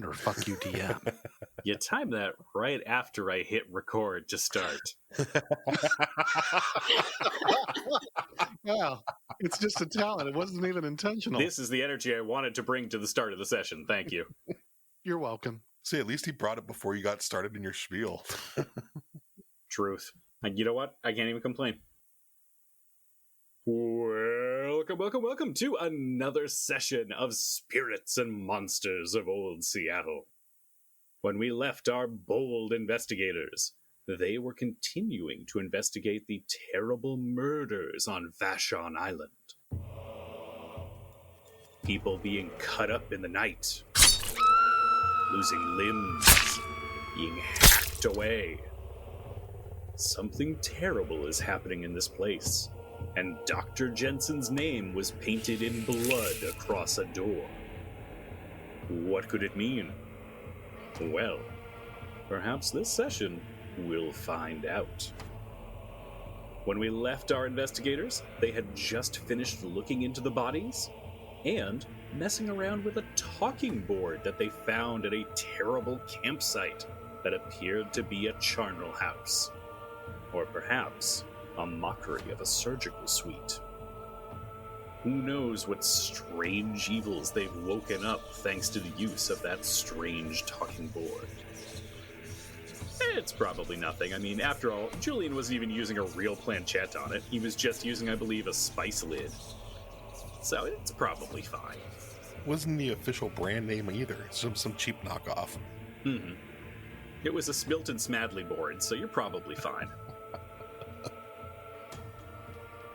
or fuck you, DM. You timed that right after I hit record to start. Well, it's just a talent. It wasn't even intentional. This is the energy I wanted to bring to the start of the session. Thank you. You're welcome. See, at least he brought it before you got started in your spiel. Truth. And you know what? I can't even complain. Welcome to another session of Spirits and Monsters of Old Seattle. When we left our bold investigators, they were continuing to investigate the terrible murders on Vashon Island. People being cut up in the night, losing limbs, being hacked away. Something terrible is happening in this place, and Dr. Jensen's name was painted in blood across a door. What could it mean? Well, perhaps this session will find out. When we left our investigators, they had just finished looking into the bodies and messing around with a talking board that they found at a terrible campsite that appeared to be a charnel house. Or perhaps a mockery of a surgical suite. Who knows what strange evils they've woken up thanks to the use of that strange talking board. It's probably nothing. I mean, after all, Julian wasn't even using a real planchette on it. He was just using, I believe, a spice lid. So it's probably fine. Wasn't the official brand name either. Some cheap knockoff. Mm-hmm. It was a Smilton Smedley board, so you're probably fine.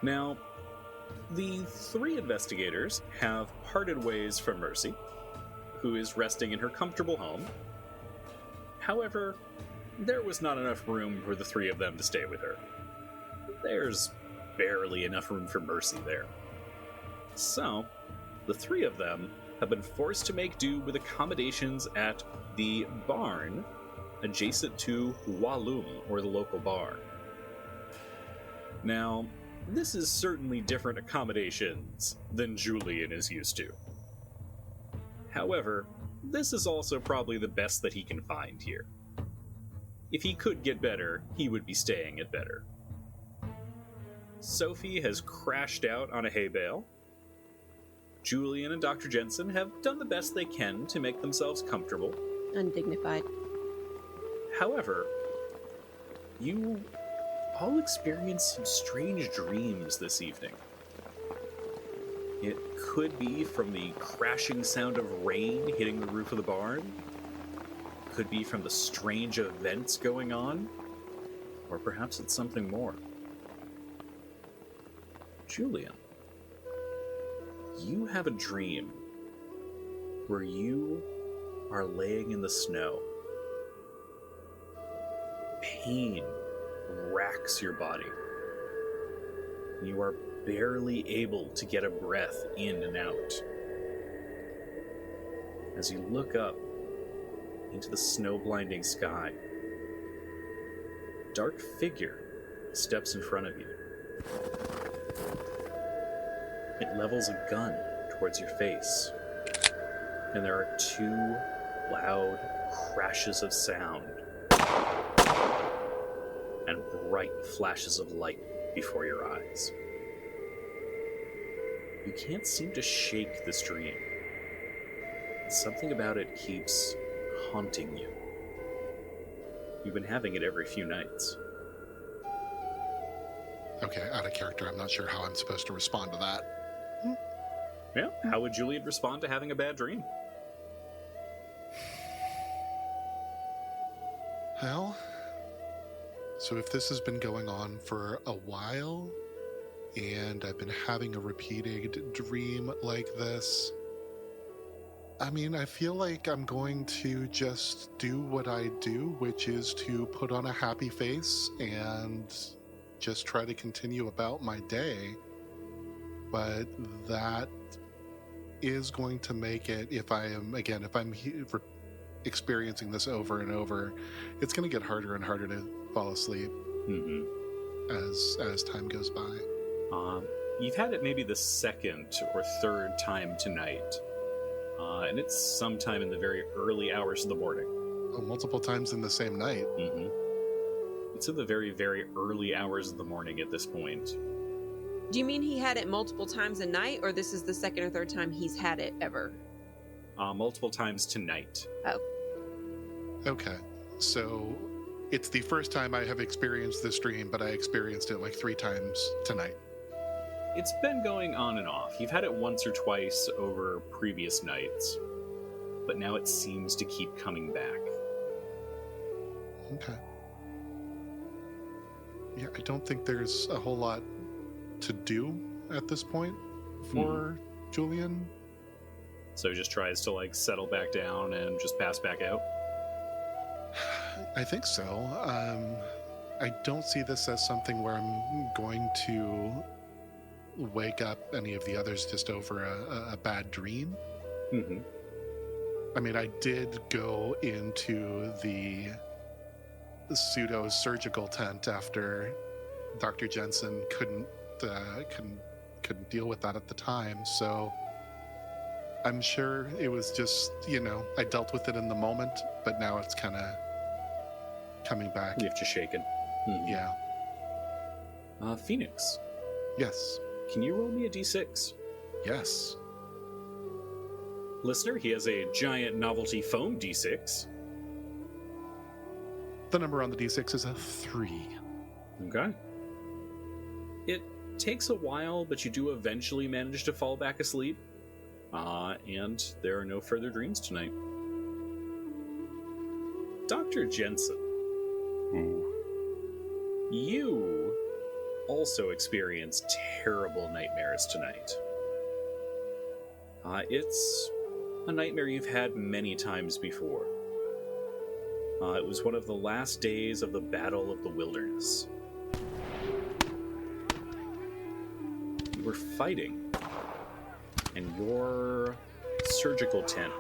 Now, the three investigators have parted ways from Mercy, who is resting in her comfortable home. However, there was not enough room for the three of them to stay with her. There's barely enough room for Mercy there. So, the three of them have been forced to make do with accommodations at the barn adjacent to Walloon, or the local bar. Now, this is certainly different accommodations than Julian is used to. However, this is also probably the best that he can find here. If he could get better, he would be staying at better. Sofie has crashed out on a hay bale. Julian and Dr. Jensen have done the best they can to make themselves comfortable. Undignified. However, you all experienced some strange dreams this evening. It could be from the crashing sound of rain hitting the roof of the barn. Could be from the strange events going on. Or perhaps it's something more. Julian, you have a dream where you are laying in the snow. Pain racks your body. You are barely able to get a breath in and out. As you look up into the snow-blinding sky, a dark figure steps in front of you. It levels a gun towards your face, and there are two loud crashes of sound and bright flashes of light before your eyes. You can't seem to shake this dream. Something about it keeps haunting you. You've been having it every few nights. Okay, out of character, I'm not sure how I'm supposed to respond to that. Yeah, how would Julian respond to having a bad dream? Well, so if this has been going on for a while, and I've been having a repeated dream like this, I mean, I feel like I'm going to just do what I do, which is to put on a happy face and just try to continue about my day. But that is going to make it, if I'm experiencing this over and over, it's going to get harder and harder to fall asleep as time goes by. You've had it maybe the second or third time tonight. And it's sometime in the very early hours of the morning. Oh, multiple times in the same night. Mm-hmm. It's in the very, very early hours of the morning at this point. Do you mean he had it multiple times a night, or this is the second or third time he's had it ever? Multiple times tonight. Oh. Okay. So it's the first time I have experienced this dream, but I experienced it like 3 times tonight. It's been going on and off. You've had it once or twice over previous nights, but now it seems to keep coming back. Okay. Yeah, I don't think there's a whole lot to do at this point for Julian. So he just tries to like settle back down and just pass back out. I think so. I don't see this as something where I'm going to wake up any of the others just over a bad dream. Mm-hmm. I mean, I did go into the pseudo-surgical tent after Dr. Jensen couldn't deal with that at the time, so I'm sure it was just, I dealt with it in the moment, but now it's kind of coming back. You've just shaken. Mm-hmm. Yeah. Phoenix, Yes. can you roll me a d6? Yes. Listener, he has a giant novelty foam d6. The number on the D6 is a 3. Okay. It takes a while, but you do eventually manage to fall back asleep. And there are no further dreams tonight. Dr. Jensen. Ooh. You also experience terrible nightmares tonight. It's a nightmare you've had many times before. It was one of the last days of the Battle of the Wilderness. You were fighting, and your surgical tent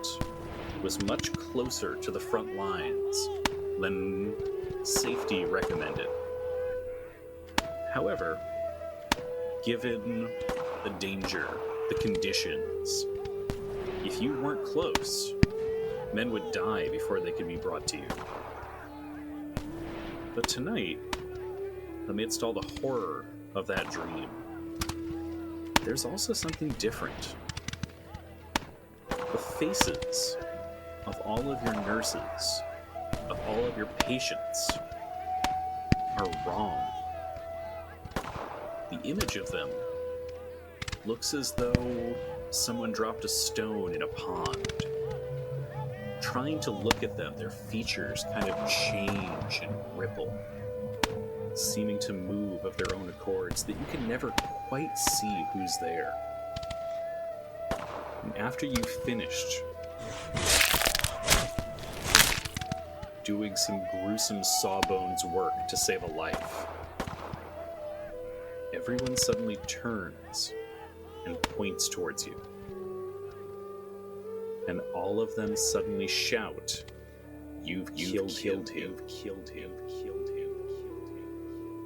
was much closer to the front lines than safety recommended. However, given the danger, the conditions, if you weren't close, men would die before they could be brought to you. But tonight, amidst all the horror of that dream, there's also something different. The faces of all of your nurses, of all of your patients, are wrong. The image of them looks as though someone dropped a stone in a pond. Trying to look at them, their features kind of change and ripple, seeming to move of their own accords that you can never quite see who's there. And after you've finished doing some gruesome sawbones work to save a life, everyone suddenly turns and points towards you. And all of them suddenly shout, You've killed him. You've killed him. Killed him. Killed him.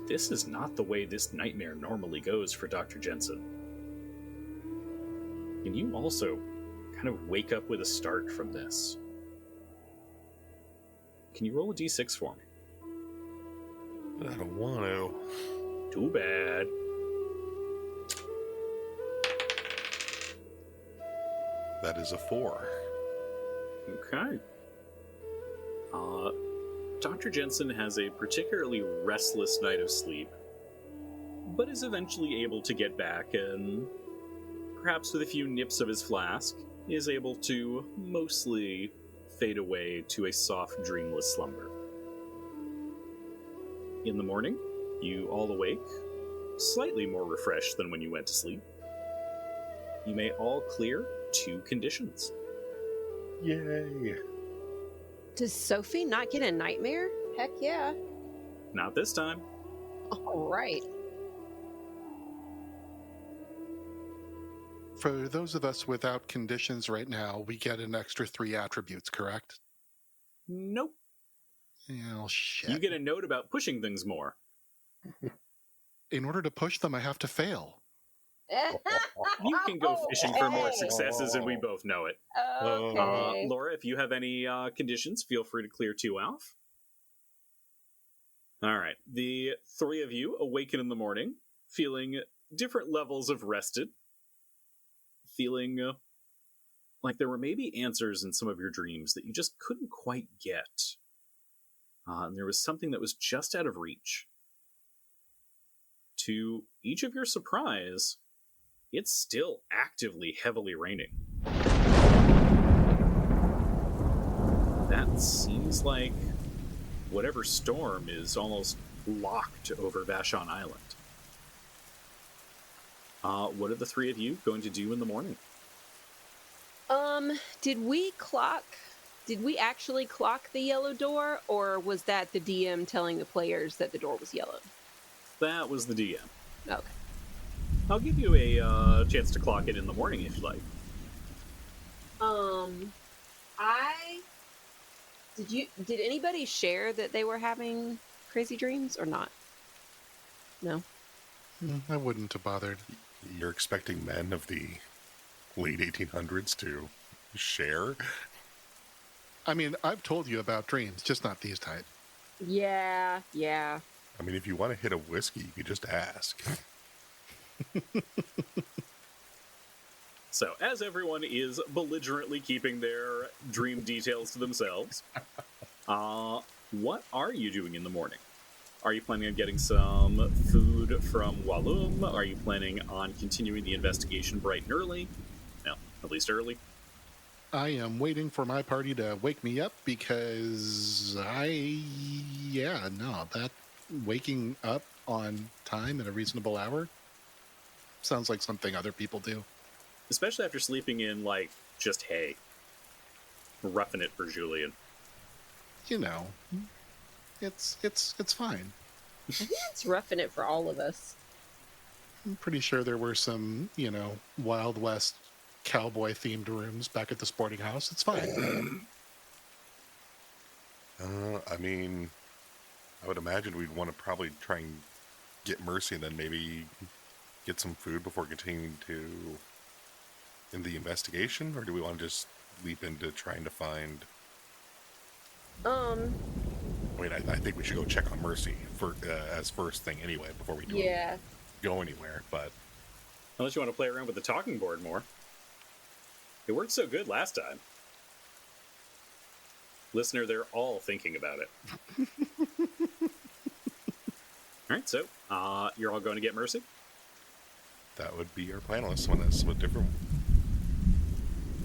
This is not the way this nightmare normally goes for Dr. Jensen. And you also kind of wake up with a start from this. Can you roll a d6 for me? I don't want to. Too bad. That is a 4. Okay. Dr. Jensen has a particularly restless night of sleep, but is eventually able to get back and, perhaps with a few nips of his flask, is able to mostly fade away to a soft, dreamless slumber. In the morning, you all awake, slightly more refreshed than when you went to sleep. You may all clear 2 conditions. Yay. Does Sofie not get a nightmare? Heck yeah. Not this time. All right. For those of us without conditions right now, we get an extra 3 attributes, correct? Nope. Oh, shit. You get a note about pushing things more. In order to push them, I have to fail. You can go fishing for more successes, and we both know it. Okay. Laura, if you have any conditions, feel free to clear 2 off. All right. The 3 of you awaken in the morning, feeling different levels of rested, feeling like there were maybe answers in some of your dreams that you just couldn't quite get. And there was something that was just out of reach. To each of your surprise, it's still actively heavily raining. That seems like whatever storm is almost locked over Vashon Island. What are the 3 of you going to do in the morning? Did we actually clock the yellow door, or was that the DM telling the players that the door was yellow? That was the DM. Okay. I'll give you a chance to clock it in the morning if you like. Did anybody share that they were having crazy dreams or not? No? I wouldn't have bothered. You're expecting men of the late 1800s to share? I mean, I've told you about dreams, just not these type. Yeah. I mean, if you want to hit a whiskey, you could just ask. So, as everyone is belligerently keeping their dream details to themselves, what are you doing in the morning? Are you planning on getting some food from Walloon? Are you planning on continuing the investigation bright and early? No, at least early. I am waiting for my party to wake me up because that waking up on time at a reasonable hour sounds like something other people do. Especially after sleeping in, just hay. Roughing it for Julian. You know, it's fine. I think it's roughing it for all of us. I'm pretty sure there were some, Wild West cowboy-themed rooms back at the sporting house. It's fine. I mean, I would imagine we'd want to probably try and get Mercy and then maybe get some food before continuing in the investigation, or do we want to just leap into trying to find... Wait, I think we should go check on Mercy as first thing anyway, before we go anywhere, but... Unless you want to play around with the talking board more. It worked so good last time. Listener, they're all thinking about it. Alright, so, you're all going to get Mercy? That would be our plan unless someone has a different...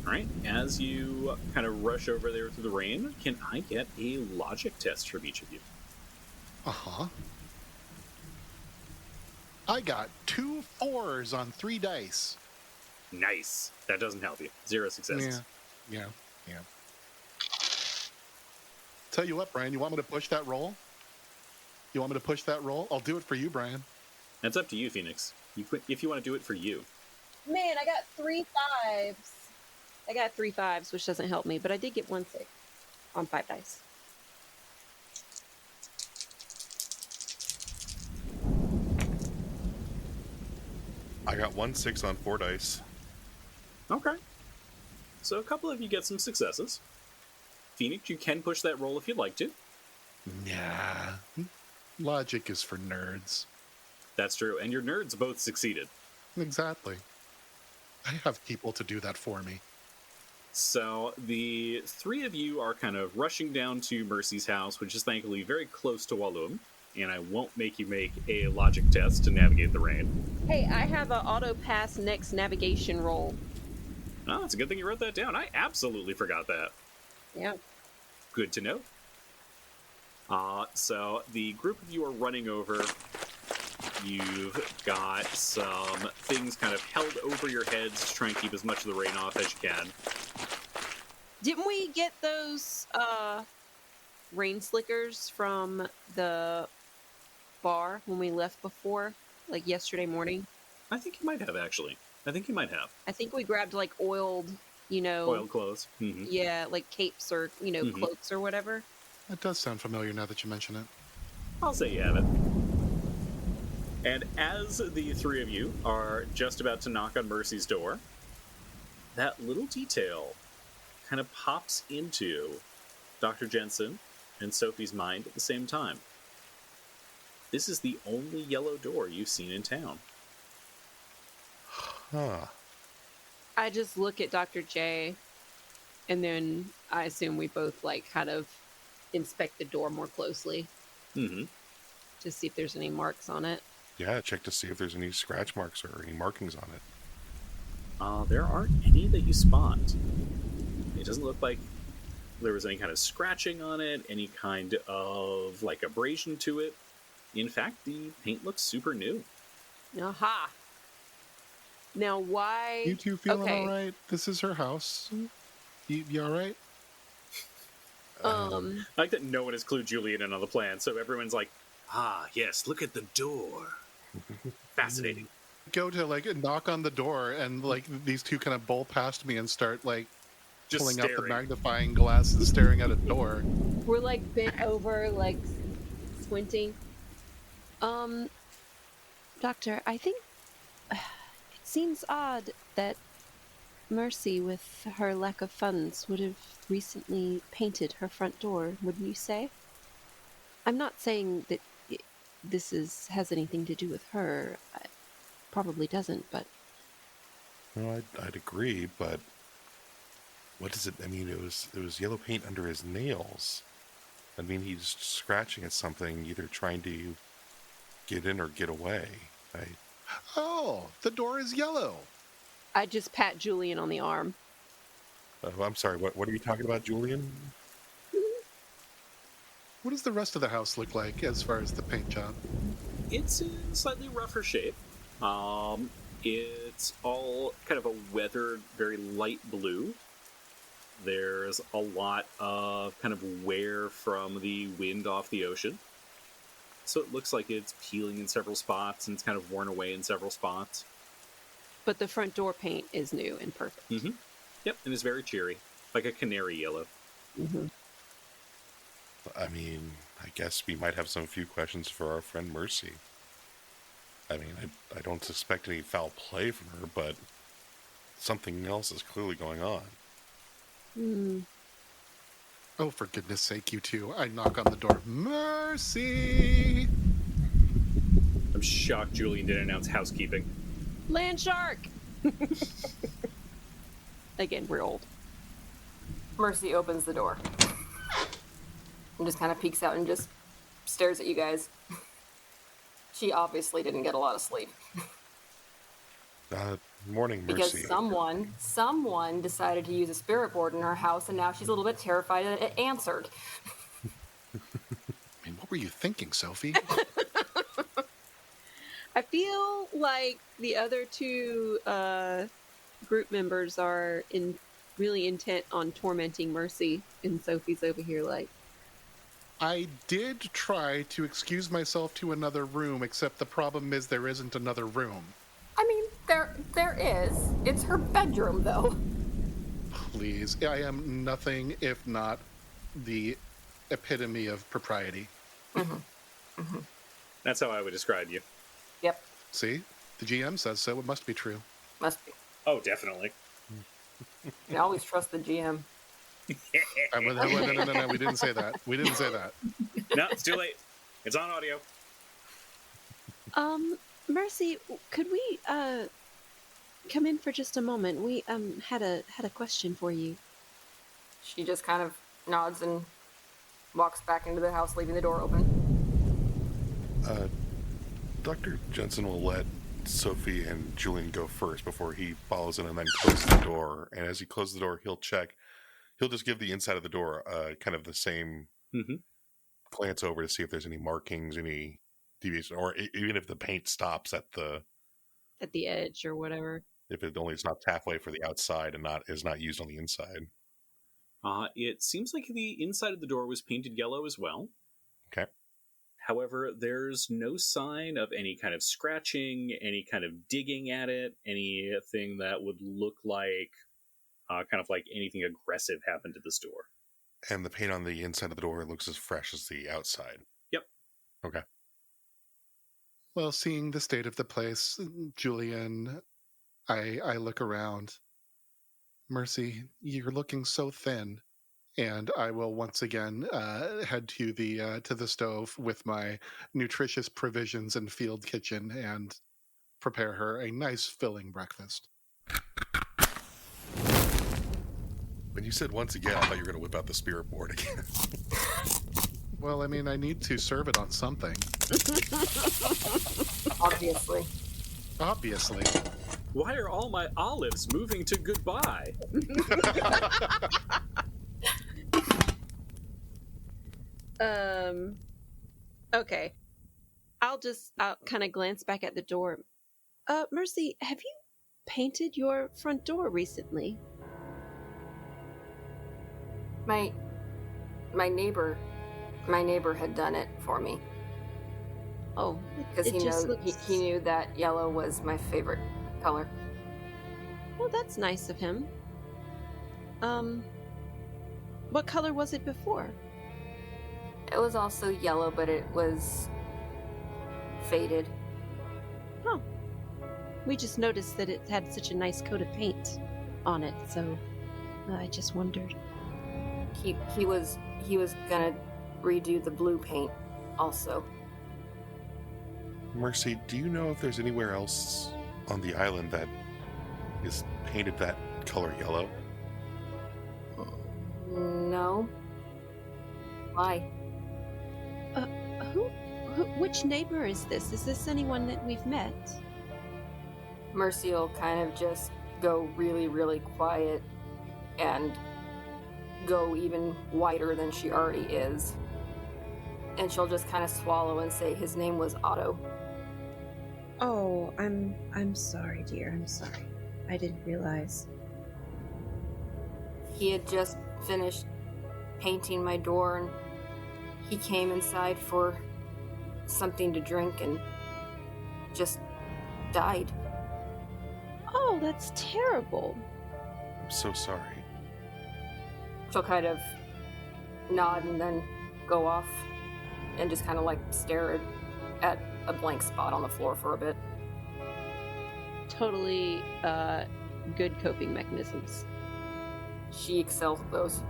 Alright, as you kind of rush over there through the rain, can I get a logic test from each of you? Uh-huh. I got 2 4s on 3 dice. Nice. That doesn't help you. 0 successes. Yeah. Tell you what, Brian, you want me to push that roll? I'll do it for you, Brian. That's up to you, Phoenix. If you want to do it for you. Man, I got 3 5s. I got 3 5s, which doesn't help me, but I did get 1 6 on 5 dice. I got 1 6 on 4 dice. Okay. So a couple of you get some successes. Phoenix, you can push that roll if you'd like to. Nah. Logic is for nerds. That's true, and your nerds both succeeded. Exactly. I have people to do that for me. So the 3 of you are kind of rushing down to Mercy's house, which is thankfully very close to Walloon, and I won't make you make a logic test to navigate the rain. Hey, I have an auto pass next navigation roll. Oh, it's a good thing you wrote that down. I absolutely forgot that. Yeah. Good to know. So the group of you are running over. You've got some things kind of held over your heads to try and keep as much of the rain off as you can. Didn't we get those rain slickers from the bar when we left before? Like yesterday morning? I think you might have, actually. I think we grabbed like oiled, oiled clothes. Mm-hmm. Yeah, like capes or, cloaks or whatever. That does sound familiar now that you mention it. I'll say you have it. And as the three of you are just about to knock on Mercy's door, that little detail kind of pops into Dr. Jensen and Sofie's mind at the same time. This is the only yellow door you've seen in town. Huh. I just look at Dr. J, and then I assume we both kind of inspect the door more closely Mm-hmm. to see if there's any marks on it. Yeah, check to see if there's any scratch marks or any markings on it. There aren't any that you spot. It doesn't look like there was any kind of scratching on it, any kind of abrasion to it. In fact, the paint looks super new. Aha! Now, why? You two feeling Okay. all right? This is her house. You all right? I like that no one has clued Julian in on the plan, so everyone's like, yes, look at the door. Fascinating. Go to knock on the door, and these two kind of bowl past me and start Just pulling out the staring. magnifying glass and staring at a door. We're bent over, squinting. Doctor, I think it seems odd that Mercy, with her lack of funds, would have recently painted her front door, wouldn't you say? I'm not saying that this has anything to do with her. It probably doesn't, but... Well, I'd agree, but what does it... I mean, it was yellow paint under his nails. I mean, he's scratching at something, either trying to get in or get away. Oh, the door is yellow. I just pat Julian on the arm. I'm sorry, what are you talking about, Julian? What does the rest of the house look like as far as the paint job? It's in slightly rougher shape. It's all kind of a weathered, very light blue. There's a lot of kind of wear from the wind off the ocean. So it looks like it's peeling in several spots and it's kind of worn away in several spots. But the front door paint is new and perfect. Mm-hmm. Yep, and it's very cheery, like a canary yellow. Mm-hmm. I mean, I guess we might have some few questions for our friend Mercy. I mean, I don't suspect any foul play from her, but something else is clearly going on. Hmm. Oh, for goodness sake, you two. I knock on the door. Mercy! I'm shocked Julian didn't announce housekeeping. Land shark! Again, we're old. Mercy opens the door and just kind of peeks out and just stares at you guys. She obviously didn't get a lot of sleep. Morning, Mercy. Because someone decided to use a spirit board in her house, and now she's a little bit terrified that it answered. I mean, what were you thinking, Sofie? I feel like the other two group members are really intent on tormenting Mercy, and Sophie's over here I did try to excuse myself to another room, except the problem is there isn't another room. I mean, there is. It's her bedroom, though. Please. I am nothing if not the epitome of propriety. Mm-hmm. Mm-hmm. That's how I would describe you. Yep, See? The GM says so. It must be true. must be. Oh, definitely. You can always trust the GM. No, we didn't say that. We didn't say that. No, it's too late. It's on audio. Mercy, could we come in for just a moment? We had a question for you. She just kind of nods and walks back into the house, leaving the door open. Dr. Jensen will let Sofie and Julian go first before he follows in and then closes the door. And as he closes the door, he'll check. He'll just give the inside of the door kind of the same glance over to see if there's any markings, any deviation, or even if the paint stops at the edge or whatever. If it only stops halfway for the outside and is not used on the inside. It seems like the inside of the door was painted yellow as well. Okay. However, there's no sign of any kind of scratching, any kind of digging at it, anything that would look like kind of like anything aggressive happened to this door. And the paint on the inside of the door looks as fresh as the outside. Yep. Okay. Well, seeing the state of the place, Julian, I look around. Mercy, you're looking so thin. And I will once again head to the stove with my nutritious provisions and field kitchen and prepare her a nice filling breakfast. When you said once again, I thought you were going to whip out the spirit board again. Well, I mean, I need to serve it on something. Obviously. Obviously. Why are all my olives moving to goodbye? Okay. I'll kind of glance back at the door. Mercy, have you painted your front door recently? My neighbor had done it for me Oh, because it just looks... he knew that yellow was my favorite color. Well, that's nice of him. What color was it before? It was also yellow, but it was faded. Oh. We just noticed that it had such a nice coat of paint on it, so I just wondered. He was gonna redo the blue paint also. Mercy, do you know if there's anywhere else on the island that is painted that color yellow? No. Why? Which neighbor is this? Is this anyone that we've met? Mercy will kind of just go really, really quiet and go even whiter than she already is. And she'll just kind of swallow and say his name was Otto. Oh, I'm sorry, dear. I'm sorry. I didn't realize. He had just finished painting my door and he came inside for something to drink and just died. Oh, that's terrible. I'm so sorry. She'll kind of nod and then go off and just kind of like stare at a blank spot on the floor for a bit. Totally good coping mechanisms. She excels at those.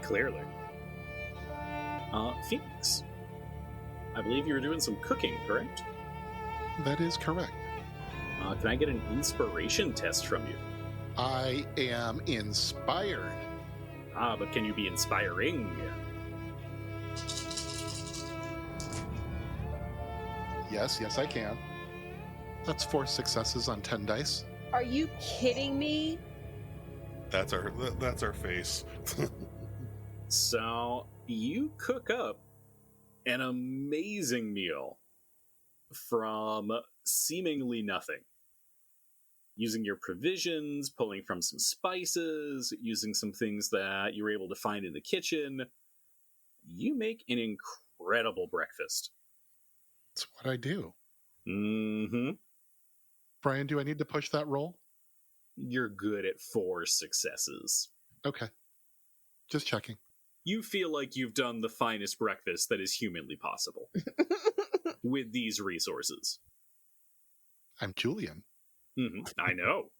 Clearly. Phoenix, I believe you were doing some cooking, correct? That is correct. Can I get an inspiration test from you? I am inspired. But can you be inspiring? Yes, I can. That's 4 successes on 10 dice. Are you kidding me? That's our face. So, you cook up an amazing meal from seemingly nothing. Using your provisions, pulling from some spices, using some things that you were able to find in the kitchen, you make an incredible breakfast. That's what I do. Mm-hmm. Brian, do I need to push that roll? You're good at 4 successes. Okay. Just checking. You feel like you've done the finest breakfast that is humanly possible with these resources. I'm Julian. Mm-hmm. I know.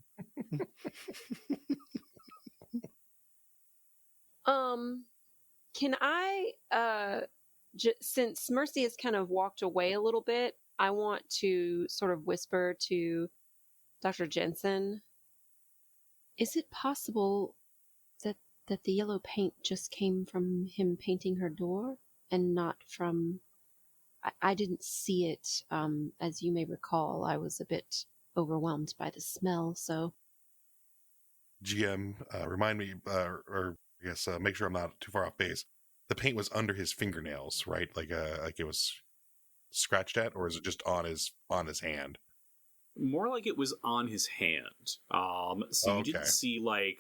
Can I, since Mercy has kind of walked away a little bit, I want to sort of whisper to Dr. Jensen, is it possible that the yellow paint just came from him painting her door and not from... I didn't see it. As you may recall, I was a bit overwhelmed by the smell, so... GM, remind me, or I guess make sure I'm not too far off base. The paint was under his fingernails, right? Like it was scratched at, or is it just on his hand? More like it was on his hand. So you didn't see like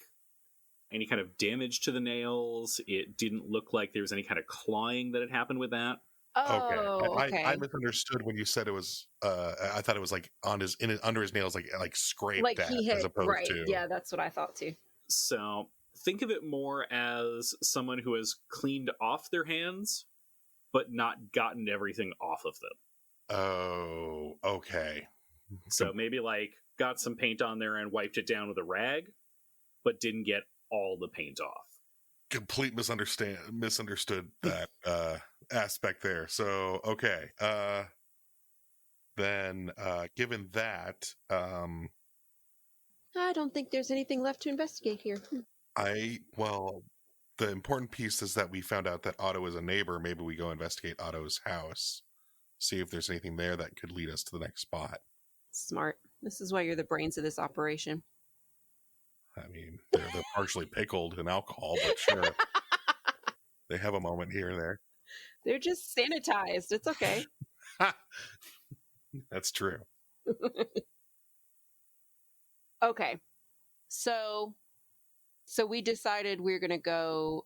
any kind of damage to the nails. It didn't look like there was any kind of clawing that had happened with that. Oh, okay. I misunderstood when you said it was. I thought it was like on under his nails, like scraped like at, he had, as opposed right? to. Yeah, that's what I thought too. So think of it more as someone who has cleaned off their hands, but not gotten everything off of them. Oh, okay. So maybe like got some paint on there and wiped it down with a rag, but didn't get all the paint off. Complete misunderstood that aspect there. So okay. Then given that, I don't think there's anything left to investigate here. the important piece is that we found out that Otto is a neighbor. Maybe we go investigate Otto's house, see if there's anything there that could lead us to the next spot. Smart. This is why you're the brains of this operation. I mean, they're partially pickled in alcohol, but sure. They have a moment here and there. They're just sanitized. It's okay. That's true. Okay. So we decided we're going to go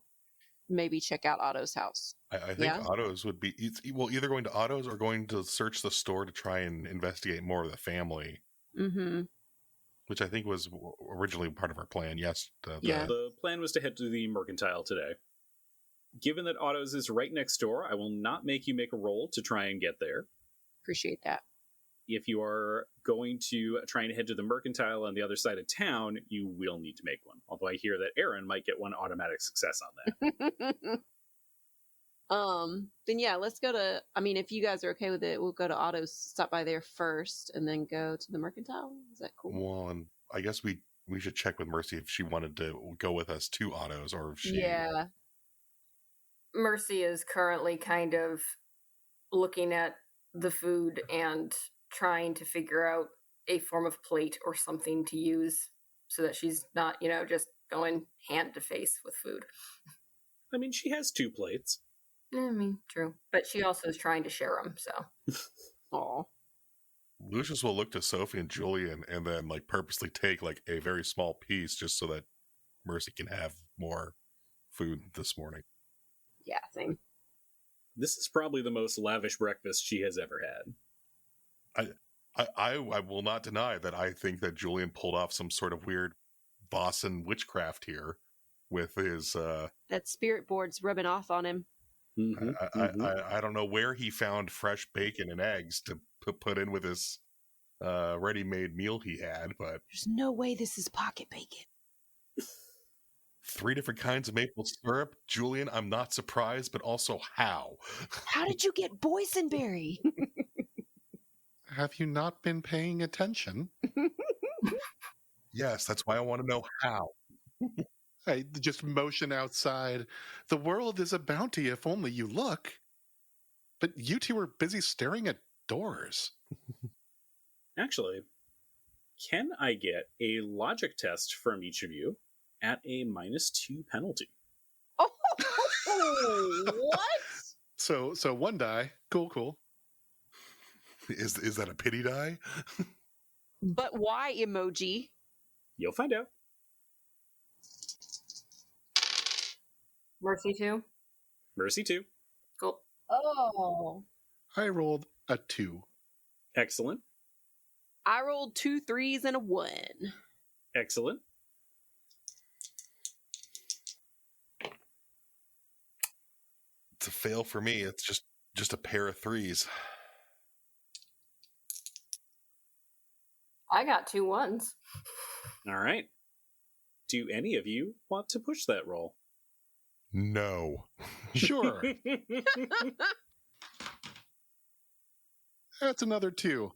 maybe check out Otto's house. I think Otto's would be, either going to Otto's or going to search the store to try and investigate more of the family. Mm-hmm. Which I think was originally part of our plan. Yes. The plan was to head to the Mercantile today. Given that Otto's is right next door, I will not make you make a roll to try and get there. Appreciate that. If you are going to try and head to the Mercantile on the other side of town, you will need to make one. Although I hear that Aaron might get one automatic success on that. Then yeah, let's go to, I mean, if you guys are okay with it, we'll go to Otto's, stop by there first, and then go to the Mercantile. Is that cool? Well, and I guess we should check with Mercy if she wanted to go with us to Otto's or if she... Yeah. Mercy is currently kind of looking at the food and trying to figure out a form of plate or something to use so that she's not, just going hand to face with food. I mean, she has 2 plates. I mean, true. But she also is trying to share them, so. Aw. Lucius will look to Sofie and Julian and then purposely take a very small piece just so that Mercy can have more food this morning. Yeah, same. This is probably the most lavish breakfast she has ever had. I will not deny that I think that Julian pulled off some sort of weird Boston witchcraft here with his... that spirit board's rubbing off on him. Mm-hmm. I don't know where he found fresh bacon and eggs to put in with his ready-made meal he had, but... There's no way this is pocket bacon. 3 different kinds of maple syrup. Julian, I'm not surprised, but also how? How did you get boysenberry? Have you not been paying attention? Yes, that's why I want to know how. I just motion outside. The world is a bounty if only you look. But you two are busy staring at doors. Actually, can I get a logic test from each of you at a -2 penalty? Oh, what? So 1 die. Cool. Is that a pity die? But why emoji? You'll find out. Mercy too? Mercy 2. Cool. Oh. I rolled a 2. Excellent. I rolled 2 3s and a 1. Excellent. It's a fail for me. It's just a pair of 3s. I got 2 1s. All right. Do any of you want to push that roll? No. Sure. That's another 2.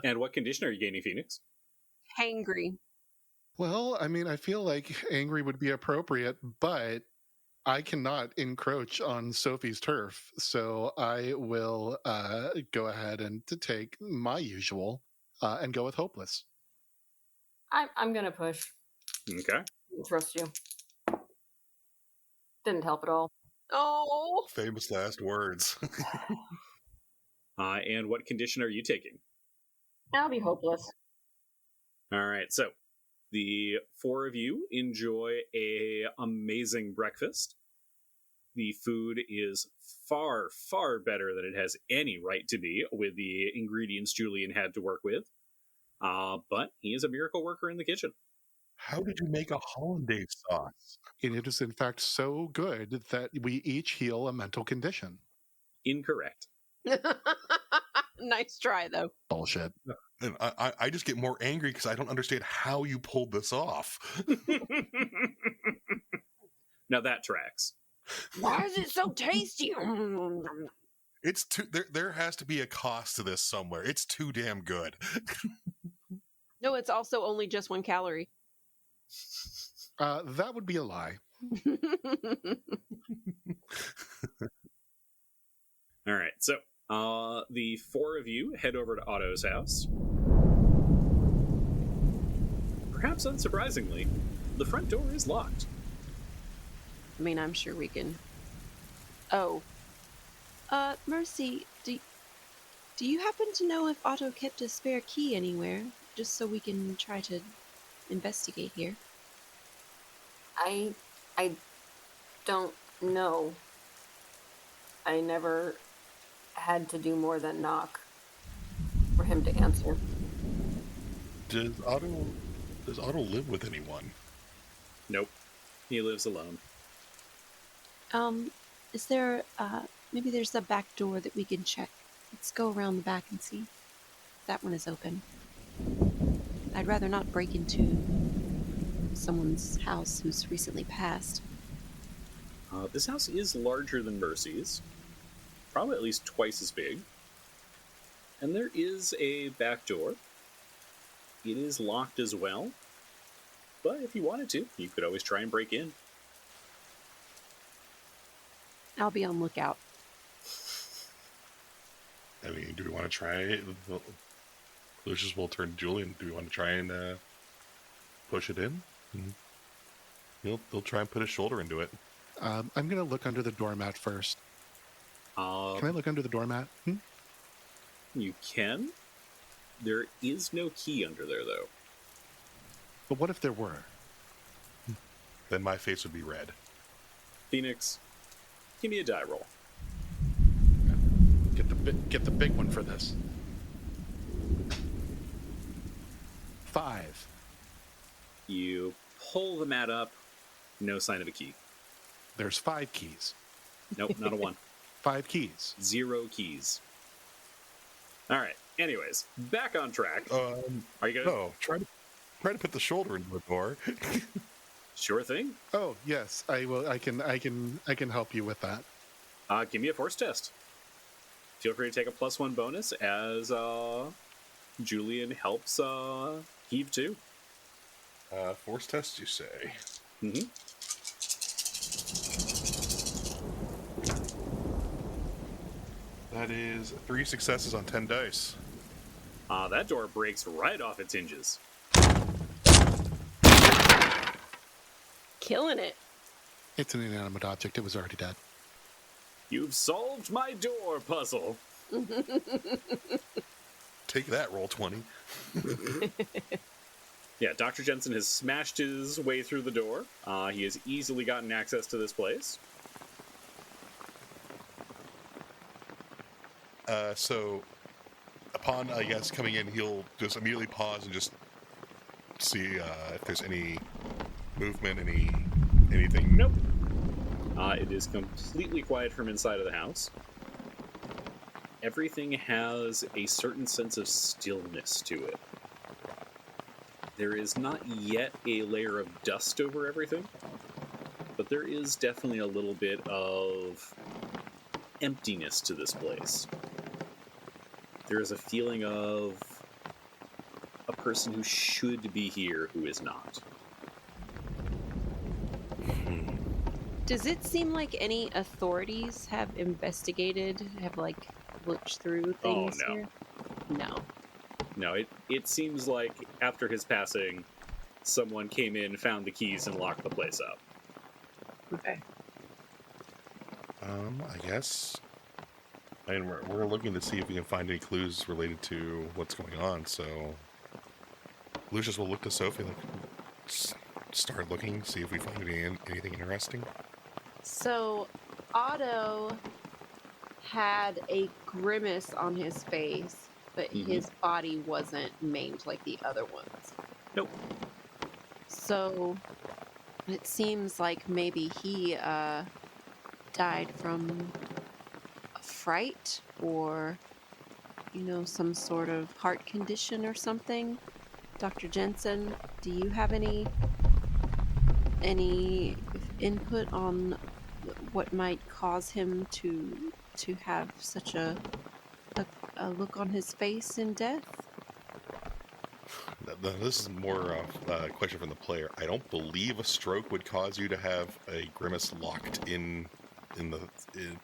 And what condition are you gaining, Phoenix? Hangry. Well, I mean, I feel like angry would be appropriate, but I cannot encroach on Sophie's turf, so I will go ahead and to take my usual and go with hopeless. I'm gonna push. Okay. I trust you. Didn't help at all. Oh. Famous last words. And what condition are you taking? I'll be hopeless. All right, so the 4 of you enjoy a amazing breakfast. The food is far, far better than it has any right to be with the ingredients Julian had to work with. But he is a miracle worker in the kitchen. How did you make a hollandaise sauce? And it is, in fact, so good that we each heal a mental condition. Incorrect. Nice try, though. Bullshit. And I just get more angry because I don't understand how you pulled this off. Now that tracks. Why is it so tasty? It's too there has to be a cost to this somewhere. It's too damn good. No, it's also only just 1 calorie. That would be a lie. All right, so the 4 of you head over to Otto's house. Perhaps unsurprisingly, the front door is locked. I mean, I'm sure we can... Oh. Mercy, do you happen to know if Otto kept a spare key anywhere? Just so we can try to investigate here. I don't know. I never had to do more than knock for him to answer. Does Otto live with anyone? Nope, he lives alone. Is there, maybe there's a back door that we can check. Let's go around the back and see. That one is open. I'd rather not break into someone's house who's recently passed. This house is larger than Mercy's. Probably at least twice as big. And there is a back door. It is locked as well. But if you wanted to, you could always try and break in. I'll be on lookout. I mean, do we want to try it? Lucius will turn to Julian. Do we want to try and push it in? He'll try and put his shoulder into it. I'm going to look under the doormat first. Can I look under the doormat? You can. There is no key under there, though. But what if there were? Then my face would be red. Phoenix, give me a die roll. Get the big one for this. 5. You pull the mat up. No sign of a key. There's 5 keys. Nope, not a 1. 5 keys. 0 keys. All right. Anyways, back on track. Are you gonna? No, try to put the shoulder into the door. Sure thing. Oh yes, I will. I can help you with that. Give me a force test. Feel free to take a +1 bonus as Julian helps heave too. Force test, you say? Mm-hmm. That is 3 successes on 10 dice. That door breaks right off its hinges. Killing it. It's an inanimate object. It was already dead. You've solved my door puzzle. Take that, roll 20. Yeah, Dr. Jensen has smashed his way through the door. He has easily gotten access to this place. So, upon, I guess, coming in, he'll just immediately pause and just see if there's any movement, anything. Nope. It is completely quiet from inside of the house. Everything has a certain sense of stillness to it. There is not yet a layer of dust over everything, but there is definitely a little bit of emptiness to this place. There is a feeling of a person who should be here who is not. Does it seem like any authorities have investigated, have looked through things no. here? No. No, it seems like after his passing, someone came in, found the keys, and locked the place up. Okay. I guess. And we're looking to see if we can find any clues related to what's going on, so Lucius will look to Sofie, start looking, see if we find anything interesting. So, Otto had a grimace on his face, but his body wasn't maimed like the other ones. Nope. So, it seems like maybe he died from a fright or, some sort of heart condition or something? Dr. Jensen, do you have any input on what might cause him to have such a look on his face in death? This is more of a question from the player. I don't believe a stroke would cause you to have a grimace locked in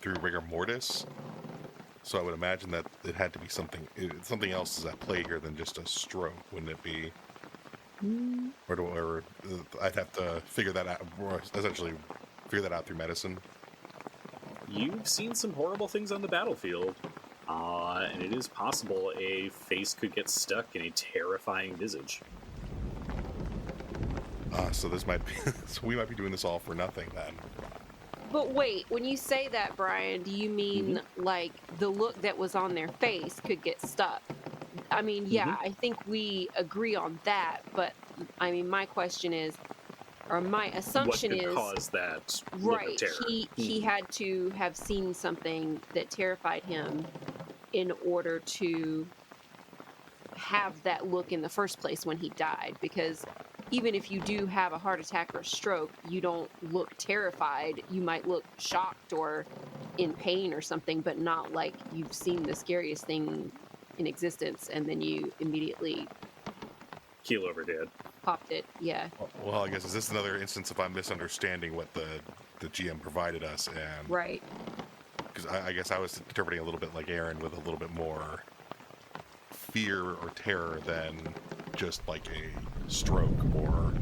through rigor mortis. So I would imagine that it had to be something else is at play here than just a stroke, wouldn't it be? Or I'd have to figure that out, or essentially figure that out through medicine. You've seen some horrible things on the battlefield, and it is possible a face could get stuck in a terrifying visage. So this might be, so we might be doing this all for nothing then. But wait, when you say that, Brian, do you mean like the look that was on their face could get stuck? I mean, yeah, I think we agree on that, but I mean, my question is, or my assumption what could is, cause that look of terror? He had to have seen something that terrified him in order to have that look in the first place when he died, because even if you do have a heart attack or a stroke, you don't look terrified. You might look shocked or in pain or something, but not like you've seen the scariest thing in existence and then you immediately keel over dead. Popped it, yeah. Well, I guess is this another instance of I'm misunderstanding what the GM provided us, and right? Because I guess I was interpreting a little bit like Aaron, with a little bit more fear or terror than just like a stroke or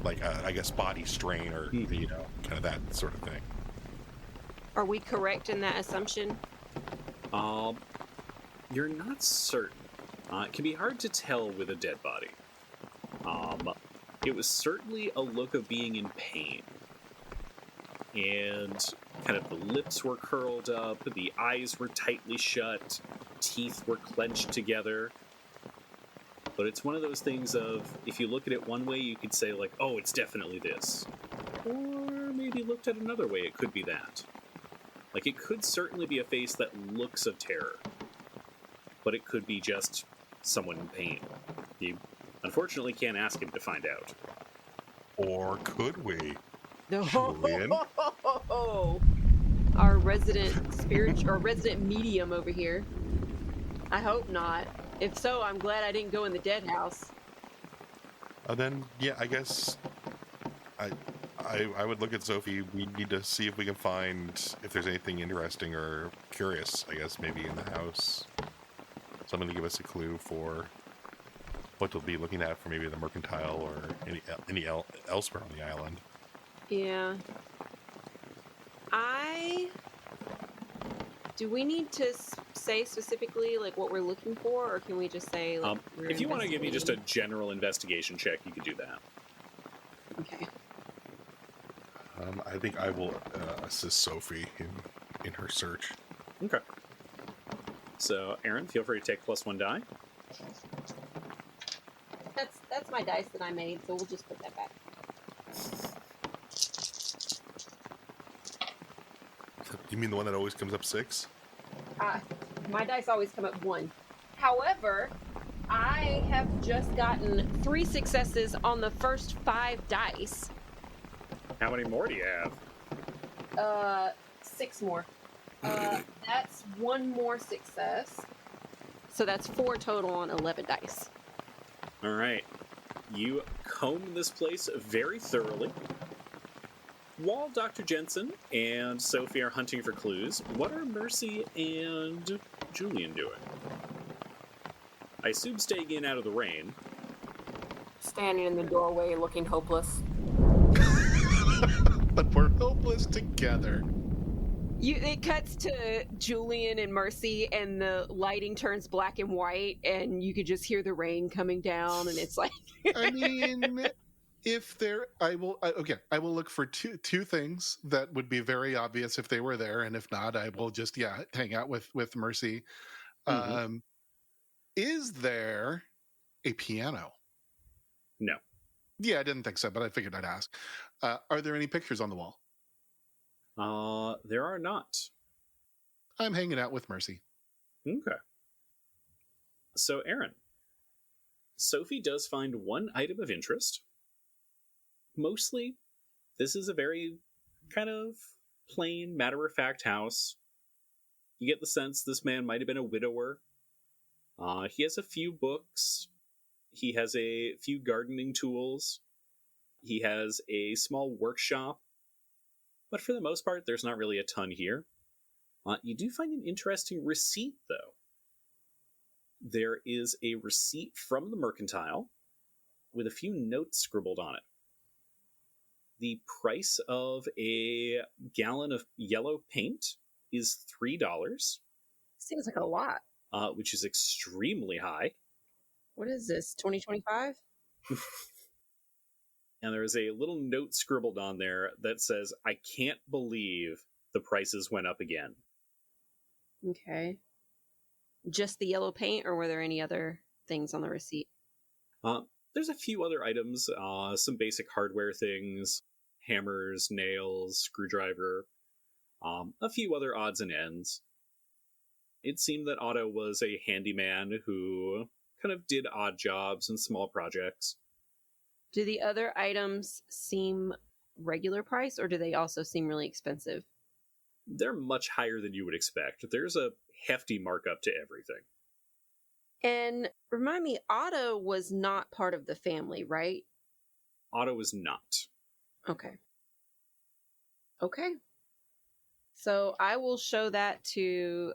like I guess body strain or kind of that sort of thing. Are we correct in that assumption? You're not certain. It can be hard to tell with a dead body. It was certainly a look of being in pain. And kind of the lips were curled up, the eyes were tightly shut, teeth were clenched together. But it's one of those things of, if you look at it one way, you could say like, oh, it's definitely this. Or maybe looked at another way, it could be that. Like, it could certainly be a face that looks of terror. But it could be just someone in pain. You unfortunately can't ask him to find out. Or could we? No. Julian? Our resident spirit or resident medium over here. I hope not. If so, I'm glad I didn't go in the dead house. Then, yeah, I guess I would look at Sofie. We need to see if we can find if there's anything interesting or curious, I guess, maybe in the house. Someone to give us a clue for what to be looking at for maybe the mercantile or any elsewhere on the island. Yeah. Do we need to say specifically like what we're looking for, or can we just say like if you want to give me just a general investigation check, you could do that. Okay. I think I will assist Sofie in her search. Okay. So, Aaron, feel free to take +1 die. That's my dice that I made, so we'll just put that back. You mean the one that always comes up 6? My dice always come up 1. However, I have just gotten 3 successes on the first 5 dice. How many more do you have? 6 more. That's 1 more success. So that's 4 total on 11 dice. All right. You comb this place very thoroughly. While Dr. Jensen and Sofie are hunting for clues, what are Mercy and Julian doing? I assume staying in out of the rain. Standing in the doorway looking hopeless. But we're hopeless together. It cuts to Julian and Mercy, and the lighting turns black and white, and you could just hear the rain coming down, and it's like... I mean, if there, I will look for two things that would be very obvious if they were there, and if not, I will just hang out with Mercy. Mm-hmm. Is there a piano? No. Yeah, I didn't think so, but I figured I'd ask. Are there any pictures on the wall? There are not. I'm hanging out with Mercy. Okay. So, Aaron, Sofie does find one item of interest. Mostly, this is a very kind of plain, matter-of-fact house. You get the sense this man might have been a widower. He has a few books. He has a few gardening tools. He has a small workshop. But for the most part, there's not really a ton here. You do find an interesting receipt, though. There is a receipt from the mercantile with a few notes scribbled on it. The price of a gallon of yellow paint is $3, Seems like a lot. which is extremely high. What is this, 2025? And there is a little note scribbled on there that says, "I can't believe the prices went up again." Okay. Just the yellow paint, or were there any other things on the receipt? There's a few other items, some basic hardware things, hammers, nails, screwdriver, a few other odds and ends. It seemed that Otto was a handyman who kind of did odd jobs and small projects. Do the other items seem regular price, or do they also seem really expensive? They're much higher than you would expect. There's a hefty markup to everything. And remind me, Otto was not part of the family, right? Otto is not. Okay. Okay. So I will show that to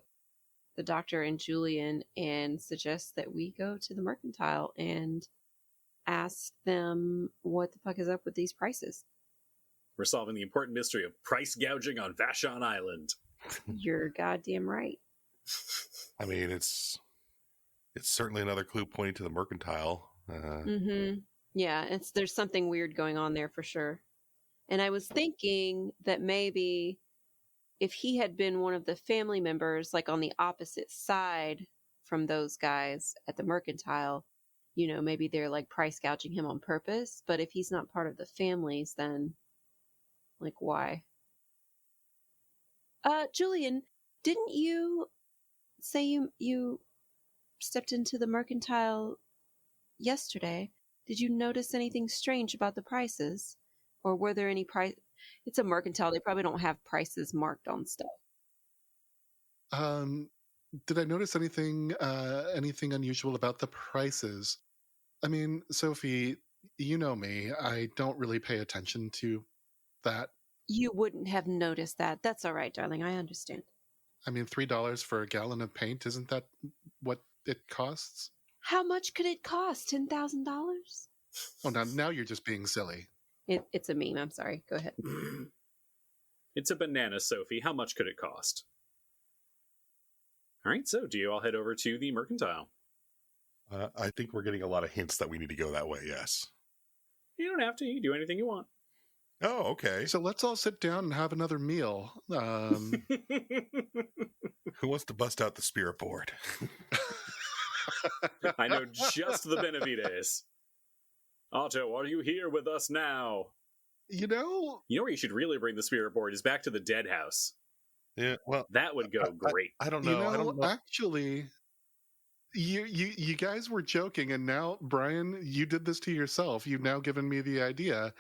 the doctor and Julian and suggest that we go to the mercantile and ask them what the fuck is up with these prices. We're solving the important mystery of price gouging on Vashon Island. You're goddamn right. I mean, it's certainly another clue pointing to the mercantile. Yeah, there's something weird going on there for sure. And I was thinking that maybe if he had been one of the family members, like on the opposite side from those guys at the mercantile, you know, maybe they're like price gouging him on purpose. But if he's not part of the families, then like why? Julian, didn't you say you stepped into the mercantile yesterday? Did you notice anything strange about the prices? Or were there any price? It's a mercantile. They probably don't have prices marked on stuff. Did I notice anything unusual about the prices? I mean, Sofie, you know me. I don't really pay attention to that. You wouldn't have noticed that. That's all right, darling. I understand. I mean, $3 for a gallon of paint, isn't that what it costs? How much could it cost? $10,000? Oh, now you're just being silly. It's a meme. I'm sorry. Go ahead. It's a banana, Sofie. How much could it cost? All right, so do you all head over to the mercantile? I think we're getting a lot of hints that we need to go that way, yes. You don't have to. You can do anything you want. Oh, okay. So let's all sit down and have another meal. Who wants to bust out the spirit board? I know just the Benavides. Otto, are you here with us now? You know where you should really bring the spirit board is back to the dead house. Yeah, well, that would go great. I don't know. I don't know. Actually, you guys were joking, and now, Brian, you did this to yourself. You've now given me the idea.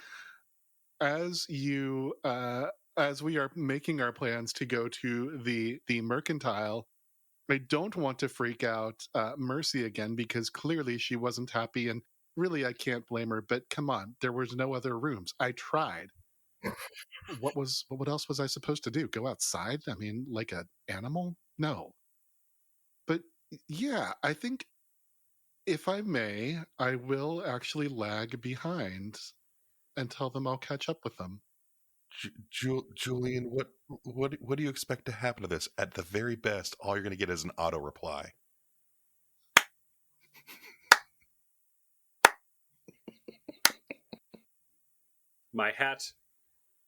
As we are making our plans to go to the mercantile, I don't want to freak out Mercy again, because clearly she wasn't happy, and really I can't blame her. But come on, there was no other rooms. I tried. What else was I supposed to do? Go outside? I mean, like an animal? No. But yeah, I think, if I may, I will actually lag behind and tell them I'll catch up with them. Julian, what do you expect to happen to this? At the very best, all you're going to get is an auto reply. My hat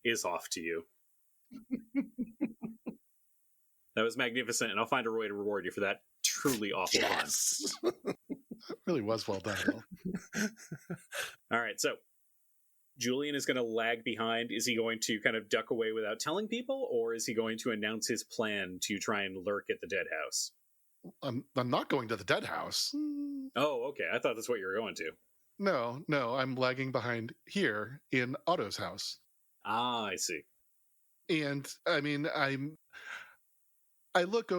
is off to you. That was magnificent, and I'll find a way to reward you for that truly awful pun. That really was well done, Bill. All right, so Julian is going to lag behind. Is he going to kind of duck away without telling people, or is he going to announce his plan to try and lurk at the dead house? I'm not going to the dead house. Oh, okay. I thought that's what you were going to. No, I'm lagging behind here in Otto's house. Ah, I see. And I mean, I look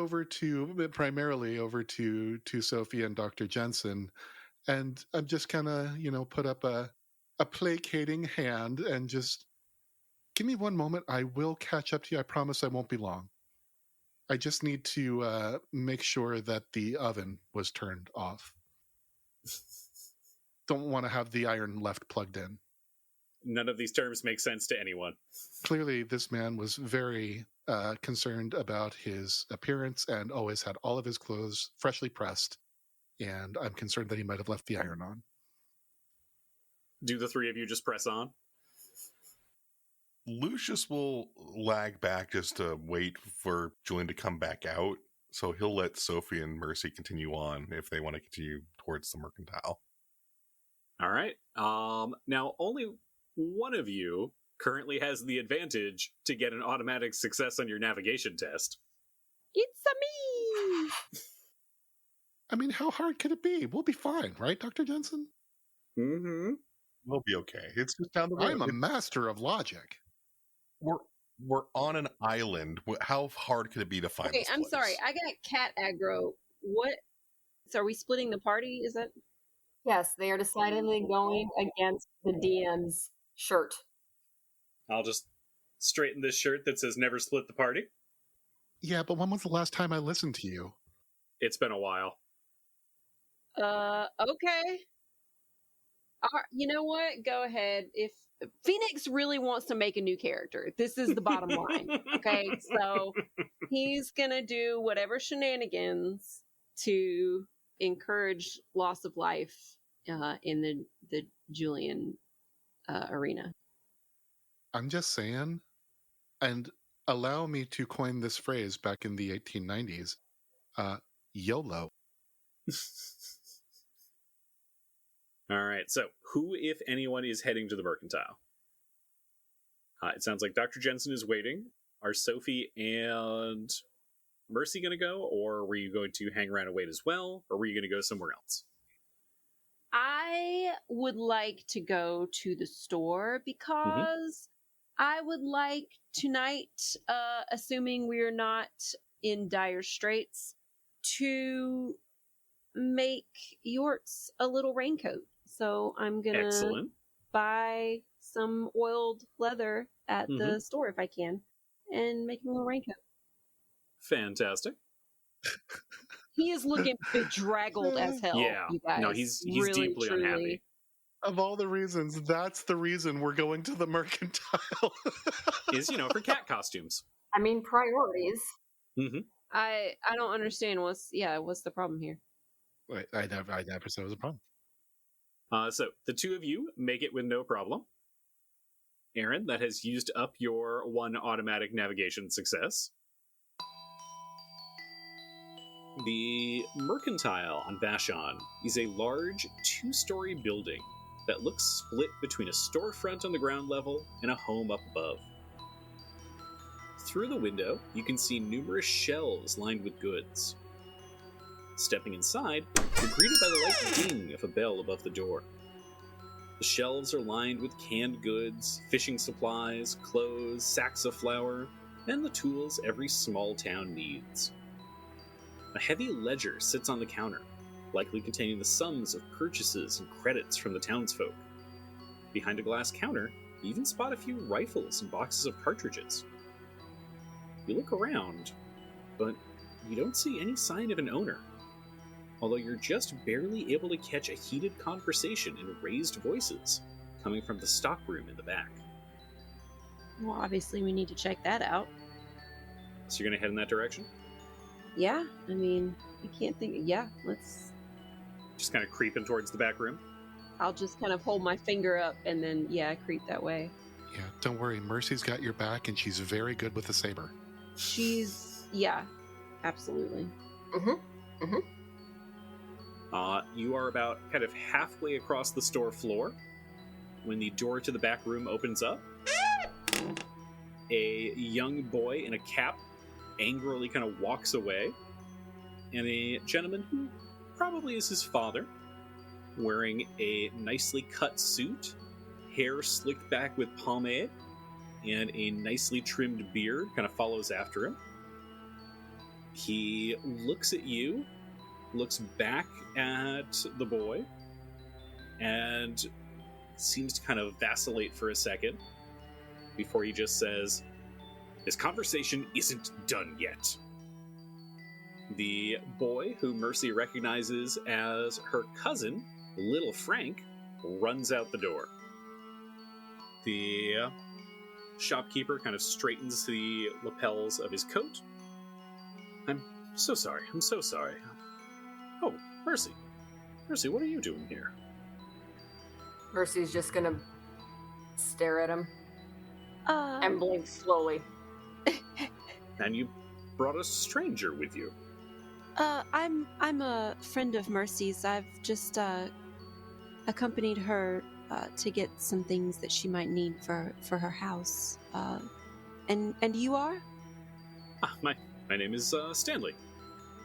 primarily over to Sofie and Dr. Jensen, and I'm just kind of, put up a placating hand and just give me one moment. I will catch up to you. I promise I won't be long. I just need to make sure that the oven was turned off. Don't want to have the iron left plugged in. None of these terms make sense to anyone. Clearly, this man was very concerned about his appearance and always had all of his clothes freshly pressed. And I'm concerned that he might have left the iron on. Do the three of you just press on? Lucius will lag back just to wait for Julian to come back out. So he'll let Sofie and Mercy continue on if they want to continue towards the mercantile. All right. Now, only one of you currently has the advantage to get an automatic success on your navigation test. It's a me! I mean, how hard could it be? We'll be fine, right, Dr. Jensen? Mm-hmm. We'll be okay. It's just down the road. I'm a master of logic. We're on an island. How hard could it be to find Okay, this I'm place? sorry. I got cat aggro. What? So are we splitting the party? Is that? Yes, they are decidedly going against the DM's shirt. I'll just straighten this shirt that says never split the party. Yeah, but when was the last time I listened to you? It's been a while. Okay. You know what? Go ahead. If Phoenix really wants to make a new character, this is the bottom line. Okay, so he's gonna do whatever shenanigans to encourage loss of life in the Julian arena. I'm just saying, and allow me to coin this phrase back in the 1890s, YOLO. All right, so who, if anyone, is heading to the mercantile? It sounds like Dr. Jensen is waiting. Are Sofie and Mercy going to go, or were you going to hang around and wait as well, or were you going to go somewhere else? I would like to go to the store because I would like tonight, assuming we're not in dire straits, to make Yortz a little raincoat. So I'm going to buy some oiled leather at the store if I can and make him a little raincoat. Fantastic. He is looking bedraggled as hell. Yeah. You guys. No, he's really, deeply truly unhappy. Of all the reasons, that's the reason we're going to the mercantile. Is, for cat costumes. I mean, priorities. Mm-hmm. I don't understand what's the problem here. Wait, I never said it was a problem. So the two of you make it with no problem. Aaron, that has used up your one automatic navigation success. The Mercantile on Vashon is a large two-story building that looks split between a storefront on the ground level and a home up above. Through the window, you can see numerous shelves lined with goods. Stepping inside, you're greeted by the light ding of a bell above the door. The shelves are lined with canned goods, fishing supplies, clothes, sacks of flour, and the tools every small town needs. A heavy ledger sits on the counter, likely containing the sums of purchases and credits from the townsfolk. Behind a glass counter, you even spot a few rifles and boxes of cartridges. You look around, but you don't see any sign of an owner, although you're just barely able to catch a heated conversation in raised voices coming from the stockroom in the back. Well, obviously we need to check that out. So you're going to head in that direction? Yeah, I mean, I can't think. Yeah, let's. Just kind of creeping towards the back room? I'll just kind of hold my finger up and then, creep that way. Yeah, don't worry. Mercy's got your back, and she's very good with a saber. Absolutely. You are about kind of halfway across the store floor when the door to the back room opens up. A young boy in a cap angrily kind of walks away, and a gentleman who probably is his father, wearing a nicely cut suit, hair slicked back with pomade, and a nicely trimmed beard, kind of follows after him. He looks at you, looks back at the boy, and seems to kind of vacillate for a second before he just says, "This conversation isn't done yet." The boy, who Mercy recognizes as her cousin, Little Frank, runs out the door. The shopkeeper kind of straightens the lapels of his coat. I'm so sorry. Oh, Mercy. Mercy, what are you doing here? Mercy's just gonna stare at him and blink slowly. And you brought a stranger with you. I'm a friend of Mercy's. I've just accompanied her to get some things that she might need for her house. And you are? My name is Stanley.